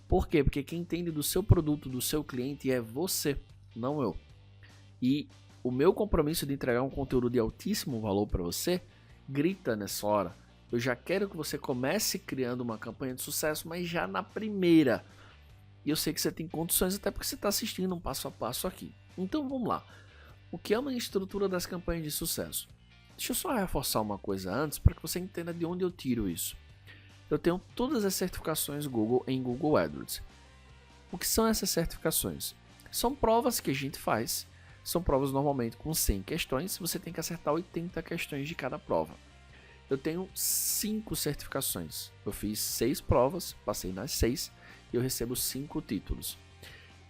Por quê? Porque quem entende do seu produto, do seu cliente é você, não eu. E o meu compromisso de entregar um conteúdo de altíssimo valor para você grita nessa hora. Eu já quero que você comece criando uma campanha de sucesso, mas já na primeira. E eu sei que você tem condições, até porque você está assistindo um passo a passo aqui. Então vamos lá. O que é uma estrutura das campanhas de sucesso? Deixa eu só reforçar uma coisa antes para que você entenda de onde eu tiro isso. Eu tenho todas as certificações Google em Google AdWords. O que são essas certificações? São provas que a gente faz. São provas normalmente com 100 questões. Você tem que acertar 80 questões de cada prova. Eu tenho 5 certificações. Eu fiz 6 provas, passei nas 6 e eu recebo 5 títulos.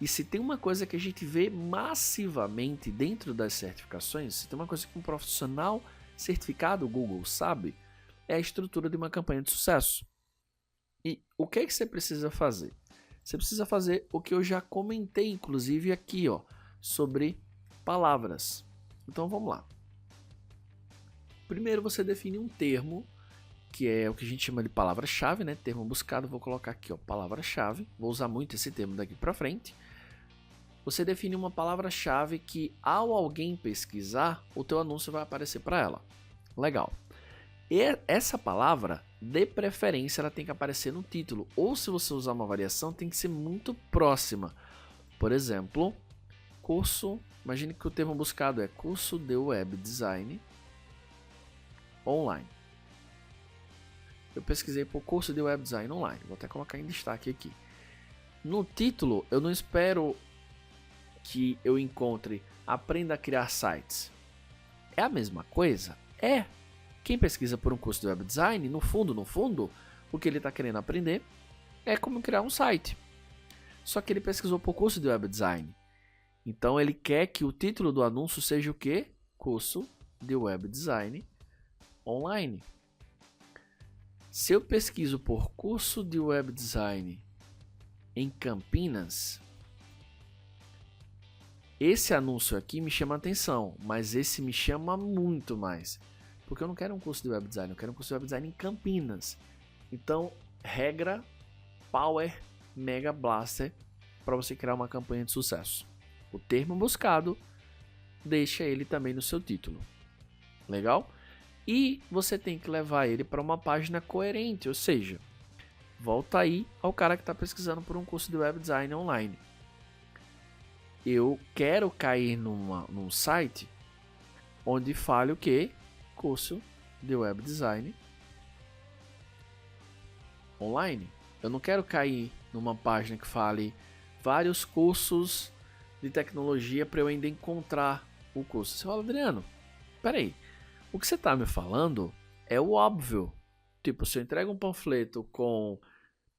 E se tem uma coisa que a gente vê massivamente dentro das certificações, se tem uma coisa que um profissional certificado Google sabe, é a estrutura de uma campanha de sucesso. E o que é que você precisa fazer? Você precisa fazer o que eu já comentei, inclusive aqui, ó, sobre palavras. Então vamos lá. Primeiro você define um termo, que é o que a gente chama de palavra-chave, né? Termo buscado, vou colocar aqui, ó, palavra-chave. Vou usar muito esse termo daqui para frente. Você define uma palavra-chave que, ao alguém pesquisar, o teu anúncio vai aparecer para ela. Legal. E essa palavra, de preferência, ela tem que aparecer no título. Ou se você usar uma variação, tem que ser muito próxima. Por exemplo, curso, imagine que o termo buscado é curso de web design online. Eu pesquisei por curso de web design online. Vou até colocar em destaque aqui. No título, eu não espero que eu encontre aprenda a criar sites. É a mesma coisa? É. Quem pesquisa por um curso de web design, no fundo, o que ele está querendo aprender é como criar um site. Só que ele pesquisou por curso de web design. Então ele quer que o título do anúncio seja o quê? Curso de web design online. Se eu pesquiso por curso de web design em Campinas, esse anúncio aqui me chama atenção, mas esse me chama muito mais. Porque eu não quero um curso de web design, eu quero um curso de web design em Campinas. Então, regra Power Mega Blaster para você criar uma campanha de sucesso. O termo buscado, deixa ele também no seu título. Legal? E você tem que levar ele para uma página coerente, ou seja, volta aí ao cara que está pesquisando por um curso de web design online. Eu quero cair num site onde fale o que? Curso de web design online. Eu não quero cair numa página que fale vários cursos de tecnologia para eu ainda encontrar o curso. Você fala, Adriano, peraí, o que você está me falando é o óbvio. Tipo, se eu entrego um panfleto com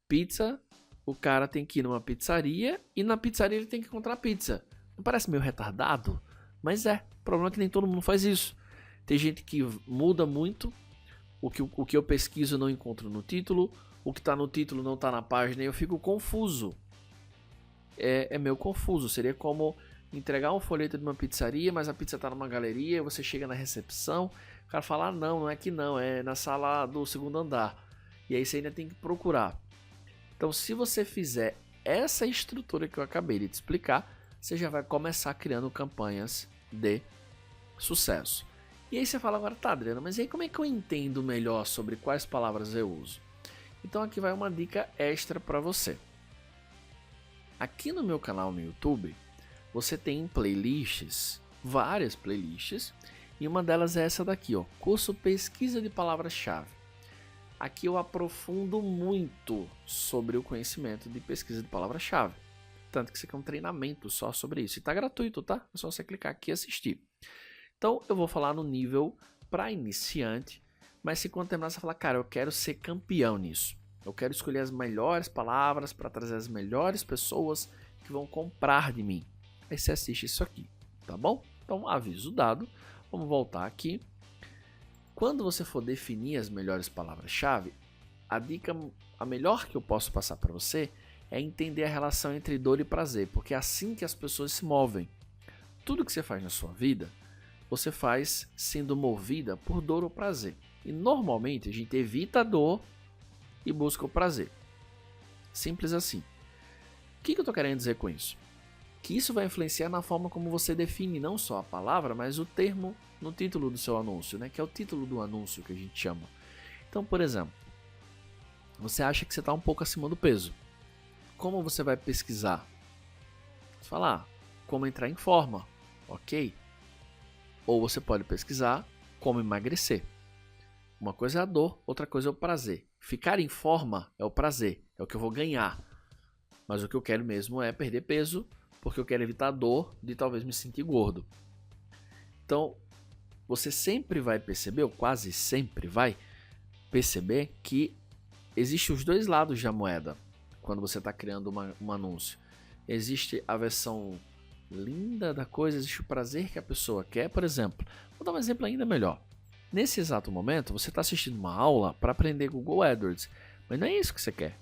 pizza, o cara tem que ir numa pizzaria e na pizzaria ele tem que encontrar pizza. Não parece meio retardado? Mas é, o problema é que nem todo mundo faz isso. Tem gente que muda muito, o que eu pesquiso eu não encontro no título, o que está no título não está na página e eu fico confuso. É meio confuso, seria como entregar um folheto de uma pizzaria, mas a pizza está numa galeria, você chega na recepção, o cara fala, não é aqui não, é na sala do segundo andar. E aí você ainda tem que procurar. Então se você fizer essa estrutura que eu acabei de te explicar, você já vai começar criando campanhas de sucesso. E aí você fala agora, tá Adriano, mas aí como é que eu entendo melhor sobre quais palavras eu uso? Então aqui vai uma dica extra para você. Aqui no meu canal no YouTube, você tem playlists, várias playlists, e uma delas é essa daqui, ó, curso pesquisa de palavras-chave. Aqui eu aprofundo muito sobre o conhecimento de pesquisa de palavra-chave. Tanto que isso aqui é um treinamento só sobre isso. E tá gratuito, tá? É só você clicar aqui e assistir. Então, eu vou falar no nível para iniciante, mas se quando terminar você falar, cara, eu quero ser campeão nisso. Eu quero escolher as melhores palavras para trazer as melhores pessoas que vão comprar de mim. Aí você assiste isso aqui, tá bom? Então, aviso dado. Vamos voltar aqui. Quando você for definir as melhores palavras-chave, a melhor que eu posso passar para você é entender a relação entre dor e prazer, porque é assim que as pessoas se movem. Tudo que você faz na sua vida, você faz sendo movida por dor ou prazer. E normalmente a gente evita a dor e busca o prazer. Simples assim. O que eu estou querendo dizer com isso? Que isso vai influenciar na forma como você define não só a palavra, mas o termo no título do seu anúncio, né? Que é o título do anúncio que a gente chama. Então, por exemplo, você acha que você está um pouco acima do peso. Como você vai pesquisar? Você fala, como entrar em forma, ok? Ou você pode pesquisar como emagrecer. Uma coisa é a dor, outra coisa é o prazer. Ficar em forma é o prazer, é o que eu vou ganhar. Mas o que eu quero mesmo é perder peso, porque eu quero evitar a dor de talvez me sentir gordo. Então, você sempre vai perceber, ou quase sempre vai perceber, que existem os dois lados da moeda quando você está criando um anúncio. Existe a versão linda da coisa, existe o prazer que a pessoa quer. Por exemplo, vou dar um exemplo ainda melhor. Nesse exato momento, você está assistindo uma aula para aprender Google AdWords, mas não é isso que você quer.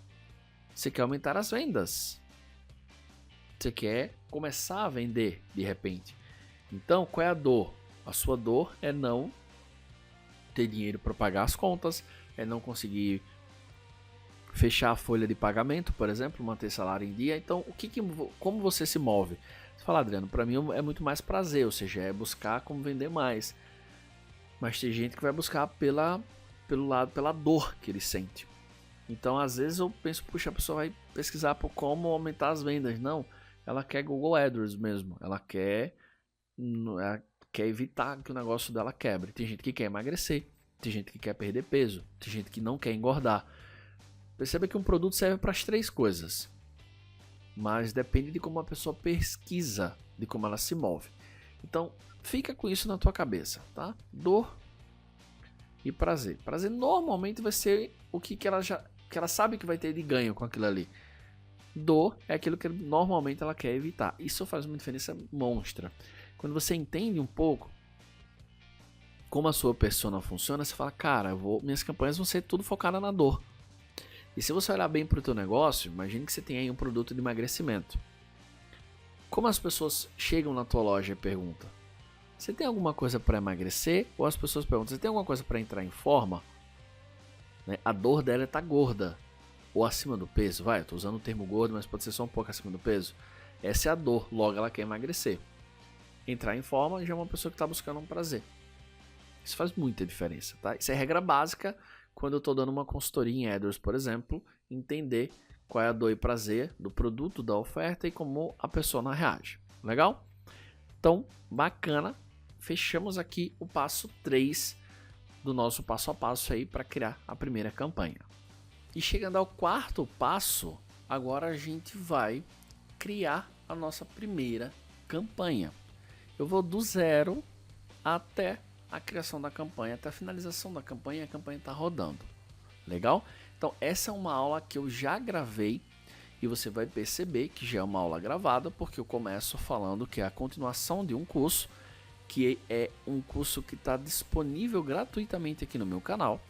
Você quer aumentar as vendas. Você quer começar a vender de repente. Então, qual é a dor? A sua dor é não ter dinheiro para pagar as contas, é não conseguir fechar a folha de pagamento, por exemplo, manter salário em dia. Então, como você se move? Você fala, Adriano, para mim é muito mais prazer, ou seja, é buscar como vender mais. Mas tem gente que vai buscar pela dor que ele sente. Então, às vezes eu penso, puxa, a pessoa vai pesquisar por como aumentar as vendas. Não, ela quer Google AdWords mesmo. Ela quer evitar que o negócio dela quebre. Tem gente que quer emagrecer, tem gente que quer perder peso, tem gente que não quer engordar. Perceba que um produto serve para as três coisas, mas depende de como a pessoa pesquisa, de como ela se move. Então, fica com isso na tua cabeça, tá? Dor e prazer. Prazer normalmente vai ser o que ela sabe que vai ter de ganho com aquilo ali. Dor é aquilo que normalmente ela quer evitar. Isso faz uma diferença monstra. Quando você entende um pouco como a sua persona funciona, você fala, cara, minhas campanhas vão ser tudo focadas na dor. E se você olhar bem para o teu negócio, imagine que você tem aí um produto de emagrecimento. Como as pessoas chegam na tua loja e perguntam, você tem alguma coisa para emagrecer? Ou as pessoas perguntam, você tem alguma coisa para entrar em forma? Né? A dor dela é estar gorda ou acima do peso. Vai, eu estou usando o termo gordo, mas pode ser só um pouco acima do peso. Essa é a dor, logo ela quer emagrecer. Entrar em forma já é uma pessoa que está buscando um prazer. Isso faz muita diferença, tá? Isso é regra básica quando eu estou dando uma consultoria em AdWords, por exemplo, entender qual é a dor e prazer do produto, da oferta e como a pessoa reage. Legal? Então, bacana. Fechamos aqui o passo 3 do nosso passo a passo aí para criar a primeira campanha. E chegando ao quarto passo, agora a gente vai criar a nossa primeira campanha. Eu vou do zero até a criação da campanha, até a finalização da campanha, a campanha está rodando. Legal? Então essa é uma aula que eu já gravei e você vai perceber que já é uma aula gravada, porque eu começo falando que é a continuação de um curso, que é um curso que está disponível gratuitamente aqui no meu canal.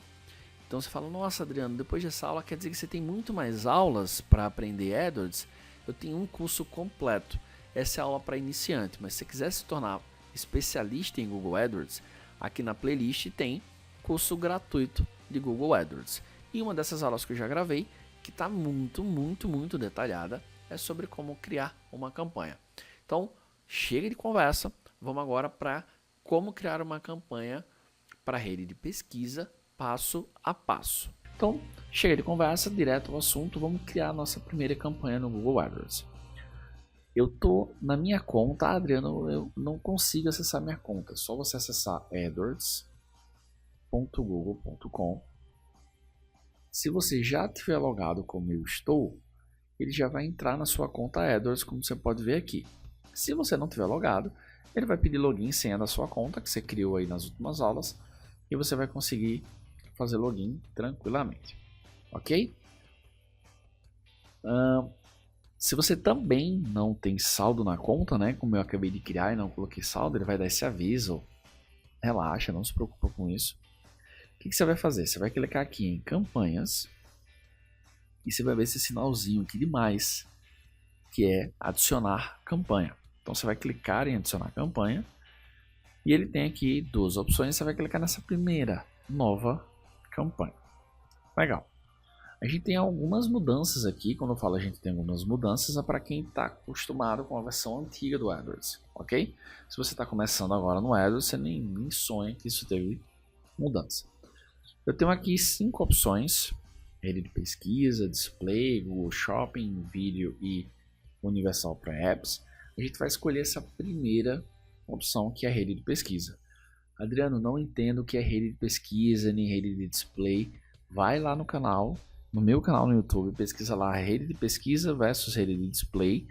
Então você fala, nossa Adriano, depois dessa aula quer dizer que você tem muito mais aulas para aprender AdWords? Eu tenho um curso completo. Essa é a aula para iniciante, mas se você quiser se tornar especialista em Google AdWords, aqui na playlist tem curso gratuito de Google AdWords. E uma dessas aulas que eu já gravei, que está muito detalhada, é sobre como criar uma campanha. Então, chega de conversa, vamos agora para como criar uma campanha para rede de pesquisa, passo a passo. Então, chega de conversa, direto ao assunto, vamos criar a nossa primeira campanha no Google AdWords. Eu tô na minha conta, Adriano, eu não consigo acessar minha conta. É só você acessar adwords.google.com. Se você já tiver logado como eu estou, ele já vai entrar na sua conta AdWords, como você pode ver aqui. Se você não tiver logado, ele vai pedir login e senha da sua conta, que você criou aí nas últimas aulas, e você vai conseguir fazer login tranquilamente, ok? Se você também não tem saldo na conta, né, como eu acabei de criar e não coloquei saldo, ele vai dar esse aviso. Relaxa, não se preocupa com isso. O que você vai fazer? Você vai clicar aqui em campanhas e você vai ver esse sinalzinho aqui de mais, que é adicionar campanha. Então você vai clicar em adicionar campanha e ele tem aqui duas opções. Você vai clicar nessa primeira, nova campanha. Legal. A gente tem algumas mudanças aqui. Quando eu falo a gente tem algumas mudanças, é para quem está acostumado com a versão antiga do AdWords, ok? Se você está começando agora no AdWords, você nem sonha que isso teve mudança. Eu tenho aqui 5 opções: rede de pesquisa, display, Google Shopping, vídeo e Universal para Apps. A gente vai escolher essa primeira opção, que é a rede de pesquisa. Adriano, não entendo o que é rede de pesquisa nem rede de display. Vai lá no canal, no meu canal no YouTube, pesquisa lá rede de pesquisa versus rede de display,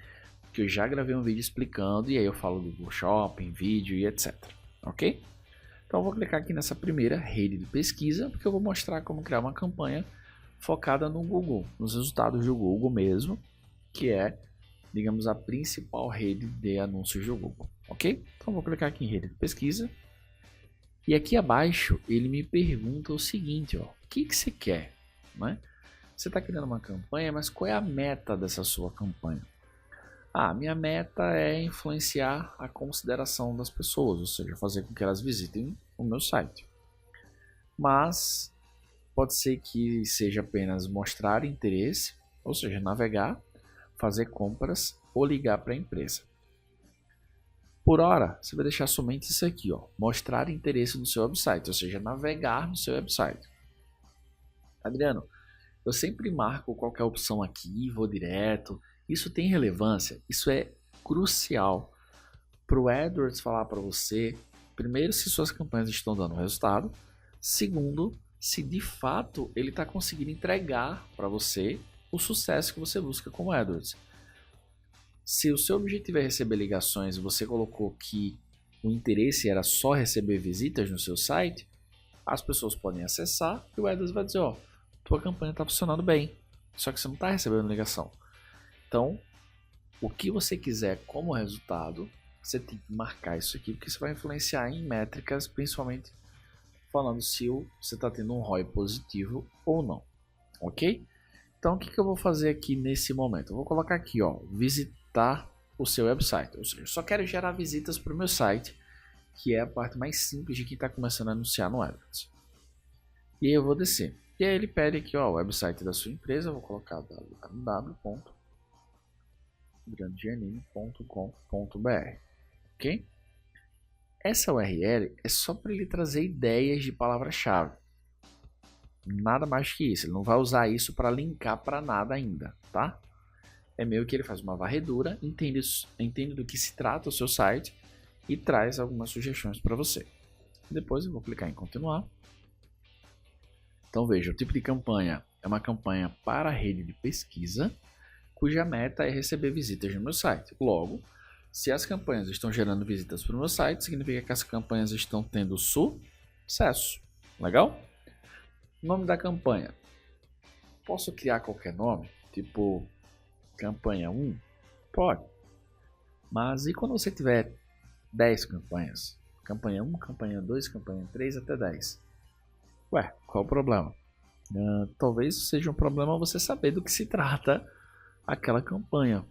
que eu já gravei um vídeo explicando, e aí eu falo do Google Shopping, vídeo e etc. Ok? Então eu vou clicar aqui nessa primeira rede de pesquisa, porque eu vou mostrar como criar uma campanha focada no Google, nos resultados do Google mesmo, que é, digamos, a principal rede de anúncios do Google, ok? Então eu vou clicar aqui em rede de pesquisa, e aqui abaixo ele me pergunta o seguinte, ó, o que você quer, né? Você está criando uma campanha, mas qual é a meta dessa sua campanha? Minha meta é influenciar a consideração das pessoas, ou seja, fazer com que elas visitem o meu site. Mas pode ser que seja apenas mostrar interesse, ou seja, navegar, fazer compras ou ligar para a empresa. Por hora, você vai deixar somente isso aqui, ó, mostrar interesse no seu website, ou seja, navegar no seu website. Adriano, eu sempre marco qualquer opção aqui, vou direto. Isso tem relevância? Isso é crucial para o AdWords falar para você, primeiro, se suas campanhas estão dando resultado. Segundo, se de fato ele está conseguindo entregar para você o sucesso que você busca com o AdWords. Se o seu objetivo é receber ligações e você colocou que o interesse era só receber visitas no seu site, as pessoas podem acessar e o AdWords vai dizer, ó, tua campanha está funcionando bem, só que você não está recebendo ligação. Então, o que você quiser como resultado, você tem que marcar isso aqui, porque isso vai influenciar em métricas, principalmente falando se você está tendo um ROI positivo ou não, ok? Então, o que eu vou fazer aqui nesse momento? Eu vou colocar aqui, ó, visitar o seu website, ou seja, eu só quero gerar visitas para o meu site, que é a parte mais simples de quem está começando a anunciar no AdWords. E aí eu vou descer. E aí ele pede aqui, ó, o website da sua empresa, eu vou colocar www.adrianogiannini.com.br, ok? Essa URL é só para ele trazer ideias de palavra-chave. Nada mais que isso, ele não vai usar isso para linkar para nada ainda, tá? É meio que ele faz uma varredura, entende do que se trata o seu site e traz algumas sugestões para você. Depois eu vou clicar em continuar. Então veja, o tipo de campanha é uma campanha para a rede de pesquisa, cuja meta é receber visitas no meu site. Logo, se as campanhas estão gerando visitas para o meu site, significa que as campanhas estão tendo sucesso. Legal? Nome da campanha. Posso criar qualquer nome? Tipo, campanha 1? Pode. Mas e quando você tiver 10 campanhas? Campanha 1, campanha 2, campanha 3 até 10. Ué, qual o problema? Talvez seja um problema você saber do que se trata aquela campanha.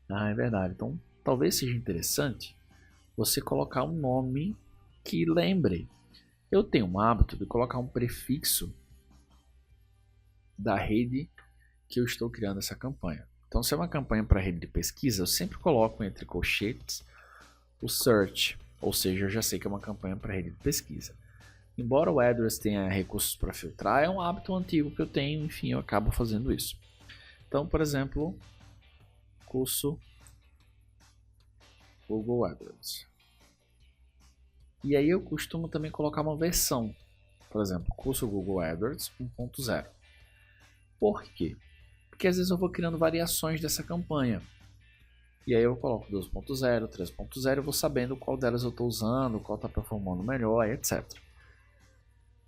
É verdade. Então, talvez seja interessante você colocar um nome que lembre. Eu tenho um hábito de colocar um prefixo da rede que eu estou criando essa campanha. Então, se é uma campanha para rede de pesquisa, eu sempre coloco entre colchetes o search, ou seja, eu já sei que é uma campanha para rede de pesquisa. Embora o AdWords tenha recursos para filtrar, é um hábito antigo que eu tenho, enfim, eu acabo fazendo isso. Então, por exemplo, curso Google AdWords. E aí eu costumo também colocar uma versão, por exemplo, curso Google AdWords 1.0. Por quê? Porque às vezes eu vou criando variações dessa campanha. E aí eu coloco 2.0, 3.0, eu vou sabendo qual delas eu estou usando, qual está performando melhor, etc.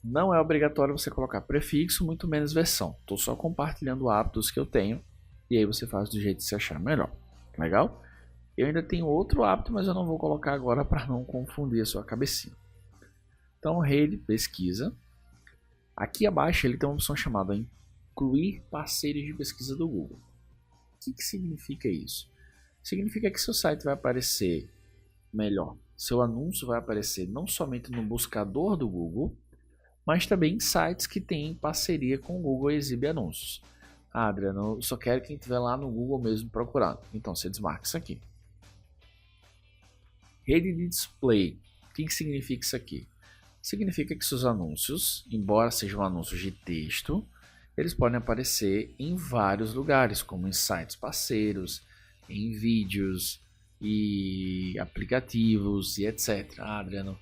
Não é obrigatório você colocar prefixo, muito menos versão. Estou só compartilhando hábitos que eu tenho e aí você faz do jeito que você achar melhor. Legal? Eu ainda tenho outro hábito, mas eu não vou colocar agora para não confundir a sua cabecinha. Então, rede, pesquisa. Aqui abaixo ele tem uma opção chamada incluir parceiros de pesquisa do Google. O que significa isso? Significa que seu site vai aparecer melhor. Seu anúncio vai aparecer não somente no buscador do Google, mas também em sites que têm parceria com o Google e exibe anúncios. Ah, Adriano, eu só quero quem estiver lá no Google mesmo procurando. Então você desmarca isso aqui. Rede de display. O que significa isso aqui? Significa que seus anúncios, embora sejam anúncios de texto, eles podem aparecer em vários lugares, como em sites parceiros, em vídeos e aplicativos e etc. Ah, Adriano,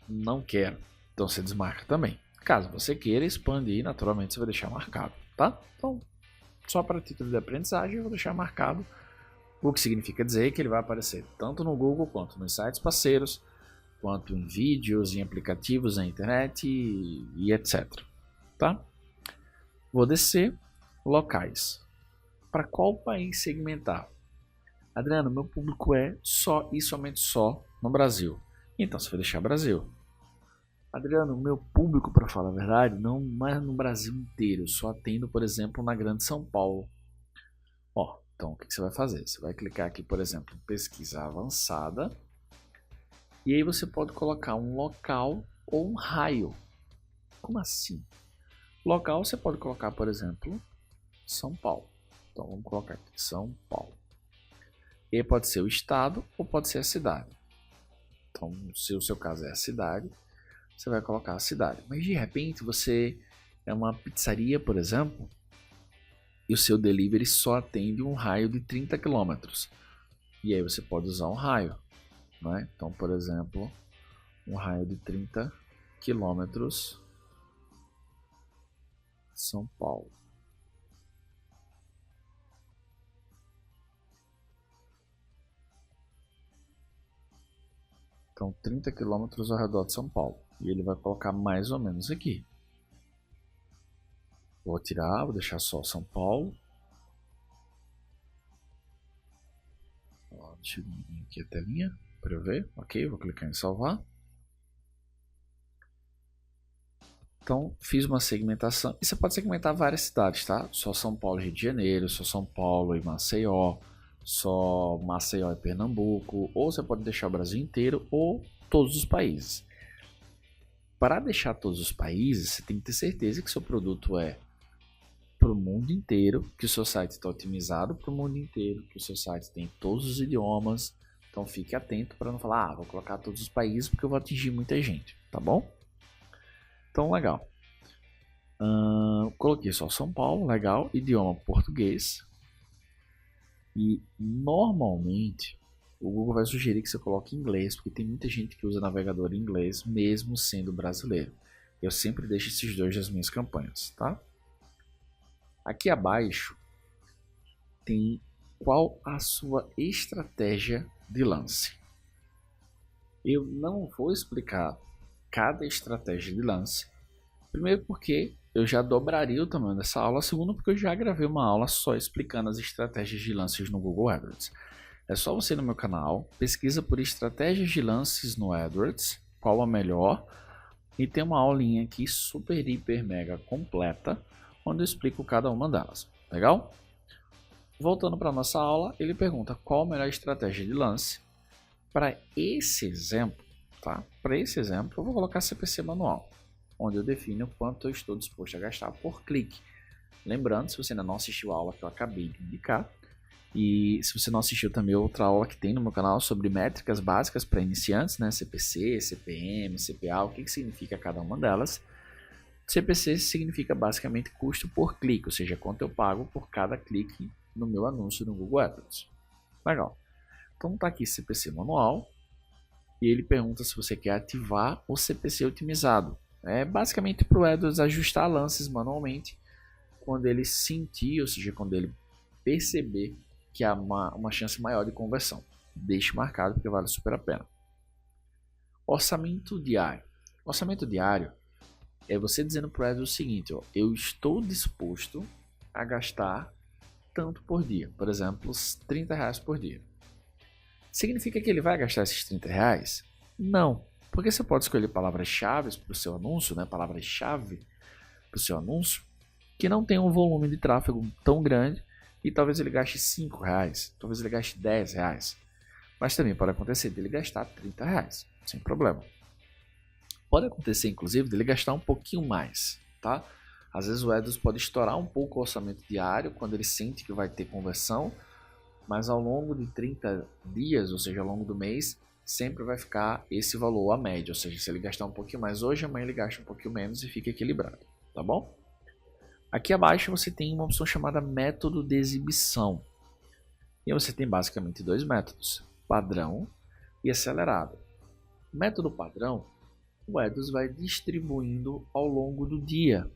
não quero. Então você desmarca também. Caso você queira expandir, naturalmente você vai deixar marcado, tá? Então, só para título de aprendizagem, eu vou deixar marcado, o que significa dizer que ele vai aparecer tanto no Google quanto nos sites parceiros, quanto em vídeos, em aplicativos na internet e etc. Tá? Vou descer, locais. Para qual país segmentar? Adriano, meu público é só e somente só no Brasil. Então você vai deixar Brasil. Adriano, meu público, para falar a verdade, não é no Brasil inteiro. Eu só atendo, por exemplo, na Grande São Paulo. Ó, então o que você vai fazer? Você vai clicar aqui, por exemplo, em pesquisa avançada. E aí você pode colocar um local ou um raio. Como assim? Local você pode colocar, por exemplo, São Paulo. Então vamos colocar aqui São Paulo. E aí pode ser o estado ou pode ser a cidade. Então, se o seu caso é a cidade, você vai colocar a cidade. Mas de repente você é uma pizzaria, por exemplo, e o seu delivery só atende um raio de 30 km. E aí você pode usar um raio. Né? Então, por exemplo, um raio de 30 km São Paulo. Então, 30 km ao redor de São Paulo. E ele vai colocar mais ou menos aqui. Vou tirar, vou deixar só São Paulo. Ó, deixa eu vir aqui a telinha para eu ver. Ok, vou clicar em salvar. Então, fiz uma segmentação. E você pode segmentar várias cidades, tá? Só São Paulo e Rio de Janeiro, só São Paulo e Maceió, só Maceió e Pernambuco. Ou você pode deixar o Brasil inteiro ou todos os países. Para deixar todos os países, você tem que ter certeza que seu produto é para o mundo inteiro, que o seu site está otimizado para o mundo inteiro, que o seu site tem todos os idiomas. Então fique atento para não falar, vou colocar todos os países porque eu vou atingir muita gente, tá bom? Então, legal. Coloquei só São Paulo, legal. Idioma português. E normalmente o Google vai sugerir que você coloque inglês, porque tem muita gente que usa navegador em inglês, mesmo sendo brasileiro. Eu sempre deixo esses dois nas minhas campanhas, tá? Aqui abaixo tem qual a sua estratégia de lance. Eu não vou explicar cada estratégia de lance. Primeiro porque eu já dobraria o tamanho dessa aula. Segundo porque eu já gravei uma aula só explicando as estratégias de lances no Google AdWords. É só você ir no meu canal, pesquisa por estratégias de lances no AdWords, qual a melhor, e tem uma aulinha aqui super, hiper, mega completa, onde eu explico cada uma delas. Legal? Voltando para a nossa aula, ele pergunta qual a melhor estratégia de lance. Para esse exemplo, tá? Para esse exemplo, eu vou colocar CPC manual, onde eu defino quanto eu estou disposto a gastar por clique. Lembrando, se você ainda não assistiu a aula que eu acabei de indicar, e se você não assistiu também outra aula que tem no meu canal sobre métricas básicas para iniciantes, né? CPC, CPM, CPA, o que significa cada uma delas. CPC significa basicamente custo por clique, ou seja, quanto eu pago por cada clique no meu anúncio no Google AdWords. Legal. Então tá aqui CPC manual e ele pergunta se você quer ativar o CPC otimizado. É basicamente para o AdWords ajustar lances manualmente quando ele sentir, ou seja, quando ele perceber que há uma chance maior de conversão. Deixe marcado porque vale super a pena. Orçamento diário. Orçamento diário é você dizendo para o AdWords o seguinte, ó, eu estou disposto a gastar tanto por dia, por exemplo, R$30 por dia. Significa que ele vai gastar esses R$30? Não, porque você pode escolher palavras-chave para o seu anúncio, né? Palavras-chave para o seu anúncio, que não tem um volume de tráfego tão grande e talvez ele gaste R$5, talvez ele gaste R$10. Mas também pode acontecer dele gastar R$30, sem problema. Pode acontecer, inclusive, dele gastar um pouquinho mais, tá? Às vezes o AdWords pode estourar um pouco o orçamento diário quando ele sente que vai ter conversão, mas ao longo de 30 dias, ou seja, ao longo do mês, sempre vai ficar esse valor a média, ou seja, se ele gastar um pouquinho mais hoje, amanhã ele gasta um pouquinho menos e fica equilibrado, tá bom? Aqui abaixo você tem uma opção chamada método de exibição. E você tem basicamente dois métodos, padrão e acelerado. Método padrão, o AdWords vai distribuindo ao longo do dia.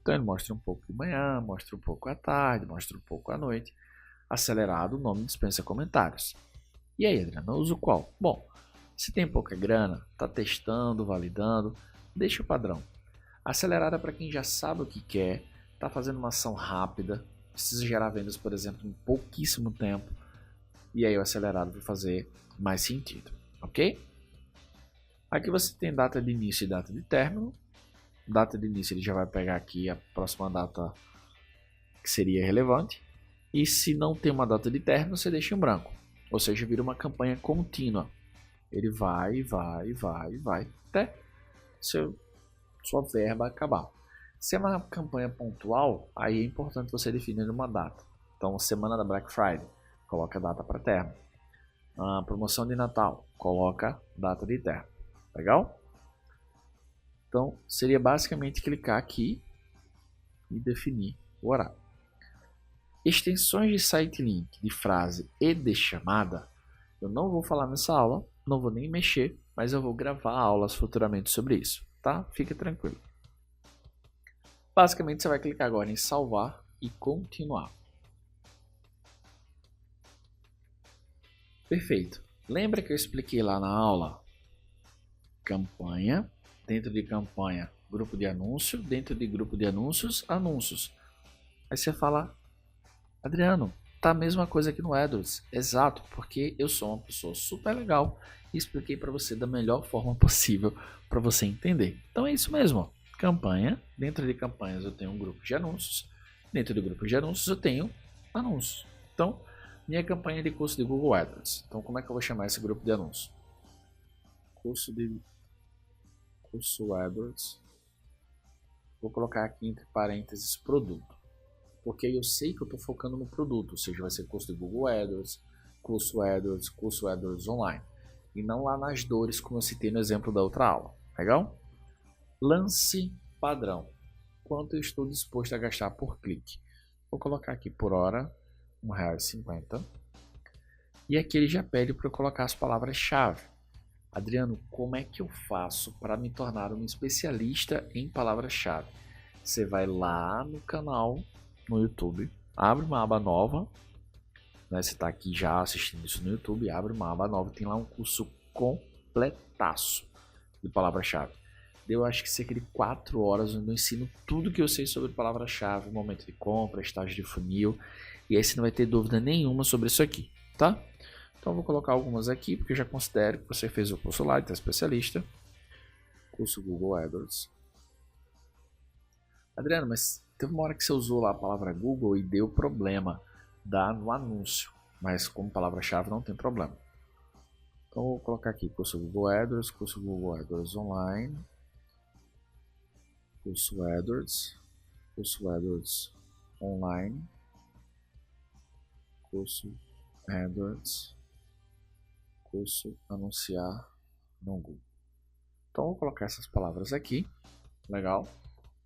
Então ele mostra um pouco de manhã, mostra um pouco à tarde, mostra um pouco à noite. Acelerado, o nome dispensa comentários. E aí, Adriano, eu uso qual? Bom, se tem pouca grana, está testando, validando, deixa o padrão. Acelerado é para quem já sabe o que quer, está fazendo uma ação rápida, precisa gerar vendas, por exemplo, em pouquíssimo tempo. E aí o acelerado vai fazer mais sentido, ok? Aqui você tem data de início e data de término. Data de início ele já vai pegar aqui a próxima data que seria relevante. E se não tem uma data de término, você deixa em branco. Ou seja, vira uma campanha contínua. Ele vai até sua verba acabar. Se é uma campanha pontual, aí é importante você definir uma data. Então, semana da Black Friday, coloca a data para término. A promoção de Natal, coloca data de término. Legal? Então, seria basicamente clicar aqui e definir o horário. Extensões de site link, de frase e de chamada, eu não vou falar nessa aula, não vou nem mexer, mas eu vou gravar aulas futuramente sobre isso, tá? Fique tranquilo. Basicamente, você vai clicar agora em salvar e continuar. Perfeito. Lembra que eu expliquei lá na aula? Campanha, dentro de campanha, grupo de anúncio, dentro de grupo de anúncios, anúncios. Aí você fala, Adriano, tá a mesma coisa aqui no AdWords. Exato, porque eu sou uma pessoa super legal e expliquei para você da melhor forma possível para você entender. Então é isso mesmo. Campanha, dentro de campanhas eu tenho um grupo de anúncios, dentro do grupo de anúncios eu tenho anúncios. Então, minha campanha de curso de Google AdWords. Então, como é que eu vou chamar esse grupo de anúncios? Curso AdWords. Vou colocar aqui entre parênteses produto. Porque eu sei que eu estou focando no produto, ou seja, vai ser curso de Google AdWords, curso AdWords online. E não lá nas dores, como eu citei no exemplo da outra aula. Legal? Lance padrão. Quanto eu estou disposto a gastar por clique? Vou colocar aqui por hora, R$1,50. E aqui ele já pede para eu colocar as palavras-chave. Adriano, como é que eu faço para me tornar um especialista em palavras-chave? Você vai lá no canal, no YouTube, abre uma aba nova, né? Você está aqui já assistindo isso no YouTube, abre uma aba nova, tem lá um curso completaço de palavra-chave. Eu acho que cerca de 4 horas onde eu ensino tudo que eu sei sobre palavra-chave, momento de compra, estágio de funil, e aí você não vai ter dúvida nenhuma sobre isso aqui, tá? Então eu vou colocar algumas aqui, porque eu já considero que você fez o curso lá, então é especialista. Curso Google AdWords. Adriano, mas teve uma hora que você usou lá a palavra Google e deu problema no anúncio, mas como palavra-chave não tem problema. Então eu vou colocar aqui curso Google AdWords online, curso AdWords online, curso AdWords, curso anunciar no Google. Então eu vou colocar essas palavras aqui, legal.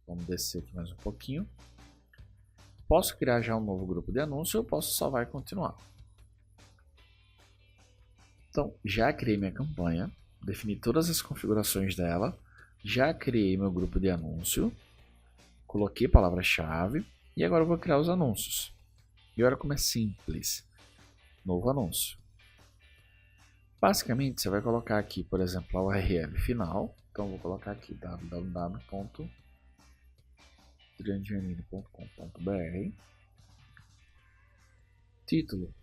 Vamos descer aqui mais um pouquinho. Posso criar já um novo grupo de anúncio ou posso salvar e continuar. Então, já criei minha campanha, defini todas as configurações dela, já criei meu grupo de anúncio, coloquei palavra-chave E agora eu vou criar os anúncios. E olha como é simples. Novo anúncio. Basicamente, você vai colocar aqui, por exemplo, a URL final. Então, eu vou colocar aqui www.adrianogiannini.com.br. Título: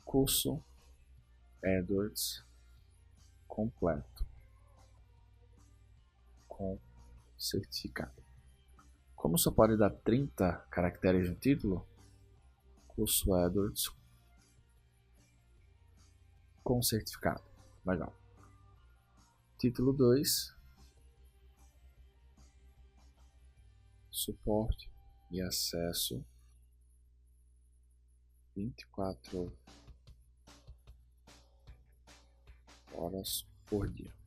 Curso AdWords completo com certificado. Como só pode dar 30 caracteres no título, curso AdWords com certificado. Legal. Título 2, suporte e acesso 24 horas por dia.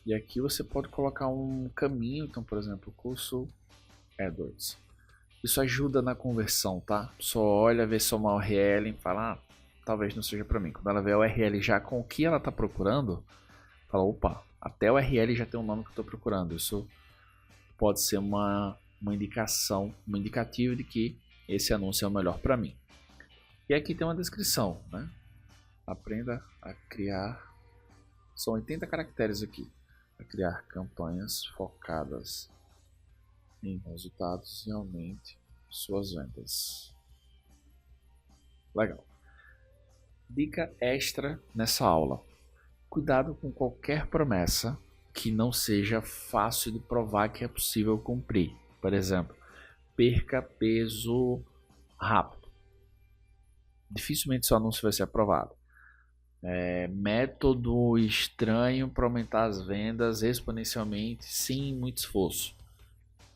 E aqui você pode colocar um caminho, então, por exemplo, curso AdWords. Isso ajuda na conversão, tá? Só olha, vê só uma URL e fala, talvez não seja para mim. Quando ela vê a URL já com o que ela está procurando, fala, opa, até a URL já tem o nome que eu estou procurando. Isso pode ser uma indicação, um indicativo de que esse anúncio é o melhor para mim. E aqui tem uma descrição, né? Aprenda a criar, são 80 caracteres aqui, a criar campanhas focadas em resultados e aumente suas vendas. Legal. Dica extra nessa aula: cuidado com qualquer promessa que não seja fácil de provar que é possível cumprir. Por exemplo, perca peso rápido. Dificilmente seu anúncio vai ser aprovado. Método estranho para aumentar as vendas exponencialmente sem muito esforço.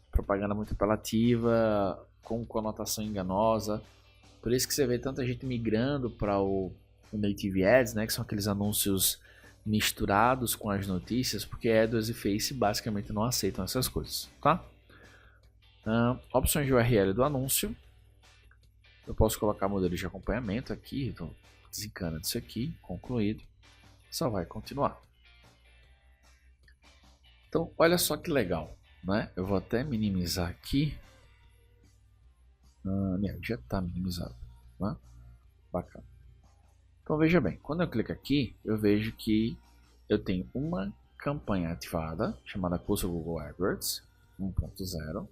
Propaganda muito apelativa, com conotação enganosa. Por isso que você vê tanta gente migrando para o Native Ads, né, que são aqueles anúncios misturados com as notícias, porque AdWords e Face basicamente não aceitam essas coisas, tá? Opções de URL do anúncio. Eu posso colocar modelo de acompanhamento aqui, então desencana disso aqui, concluído, só vai continuar. Então, olha só que legal, né? Eu vou até minimizar aqui. Já está minimizado, né? Bacana. Então veja bem, quando eu clico aqui, eu vejo que eu tenho uma campanha ativada, chamada Curso Google AdWords 1.0.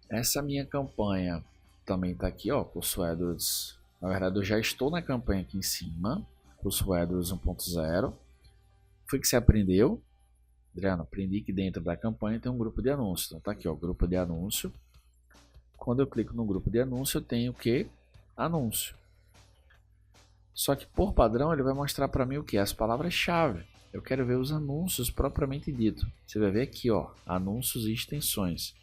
Essa minha campanha também está aqui, ó, Curso AdWords. Na verdade, eu já estou na campanha aqui em cima, Curso AdWords 1.0. Foi que você aprendeu? Adriano, aprendi que dentro da campanha tem um grupo de anúncios. Então tá aqui, ó, grupo de anúncio. Quando eu clico no grupo de anúncio, eu tenho o que? Anúncio. Só que por padrão ele vai mostrar para mim o que? As palavras-chave. Eu quero ver os anúncios propriamente dito. Você vai ver aqui, ó, anúncios e extensões.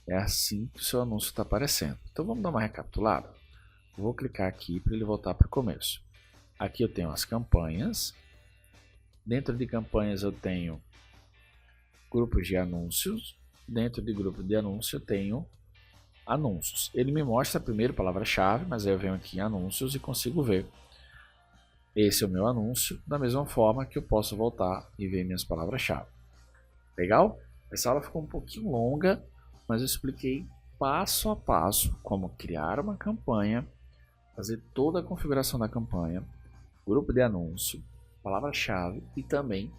É assim que o seu anúncio está aparecendo. Então vamos dar uma recapitulada. Vou clicar aqui para ele voltar para o começo. Aqui eu tenho as campanhas. Dentro de campanhas eu tenho grupos de anúncios. Dentro de grupo de anúncio eu tenho anúncios. Ele me mostra primeiro palavra-chave, mas aí eu venho aqui em anúncios e consigo ver. Esse é o meu anúncio, da mesma forma que eu posso voltar e ver minhas palavras-chave. Legal? Essa aula ficou um pouquinho longa, mas eu expliquei passo a passo como criar uma campanha, fazer toda a configuração da campanha, grupo de anúncio, palavra-chave e também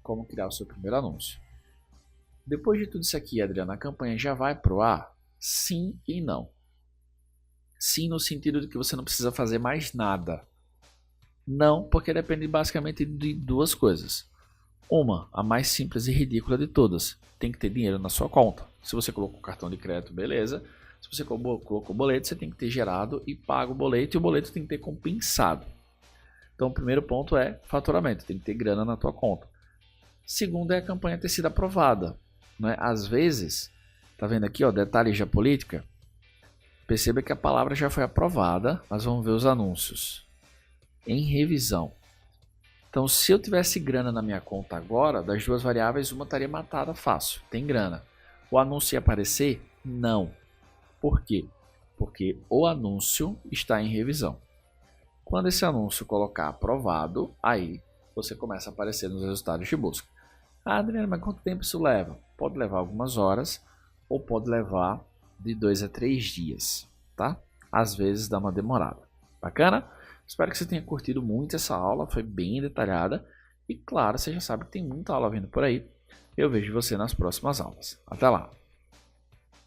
como criar o seu primeiro anúncio. Depois de tudo isso aqui, Adriano, a campanha já vai para o ar? Sim e não. Sim, no sentido de que você não precisa fazer mais nada. Não, porque depende basicamente de duas coisas. Uma, a mais simples e ridícula de todas. Tem que ter dinheiro na sua conta. Se você colocou cartão de crédito, beleza. Se você colocou boleto, você tem que ter gerado e pago o boleto. E o boleto tem que ter compensado. Então, o primeiro ponto é faturamento. Tem que ter grana na tua conta. Segundo é a campanha ter sido aprovada. Né? Às vezes, tá vendo aqui, ó, detalhes da política? Perceba que a palavra já foi aprovada, mas vamos ver os anúncios. Em revisão. Então, se eu tivesse grana na minha conta agora, das duas variáveis, uma estaria matada fácil. Tem grana. O anúncio ia aparecer? Não. Por quê? Porque o anúncio está em revisão. Quando esse anúncio colocar aprovado, aí você começa a aparecer nos resultados de busca. Ah, Adriano, mas quanto tempo isso leva? Pode levar algumas horas ou pode levar de 2 a 3 dias, tá? Às vezes dá uma demorada. Bacana? Espero que você tenha curtido muito essa aula, foi bem detalhada. E claro, você já sabe que tem muita aula vindo por aí. Eu vejo você nas próximas aulas. Até lá!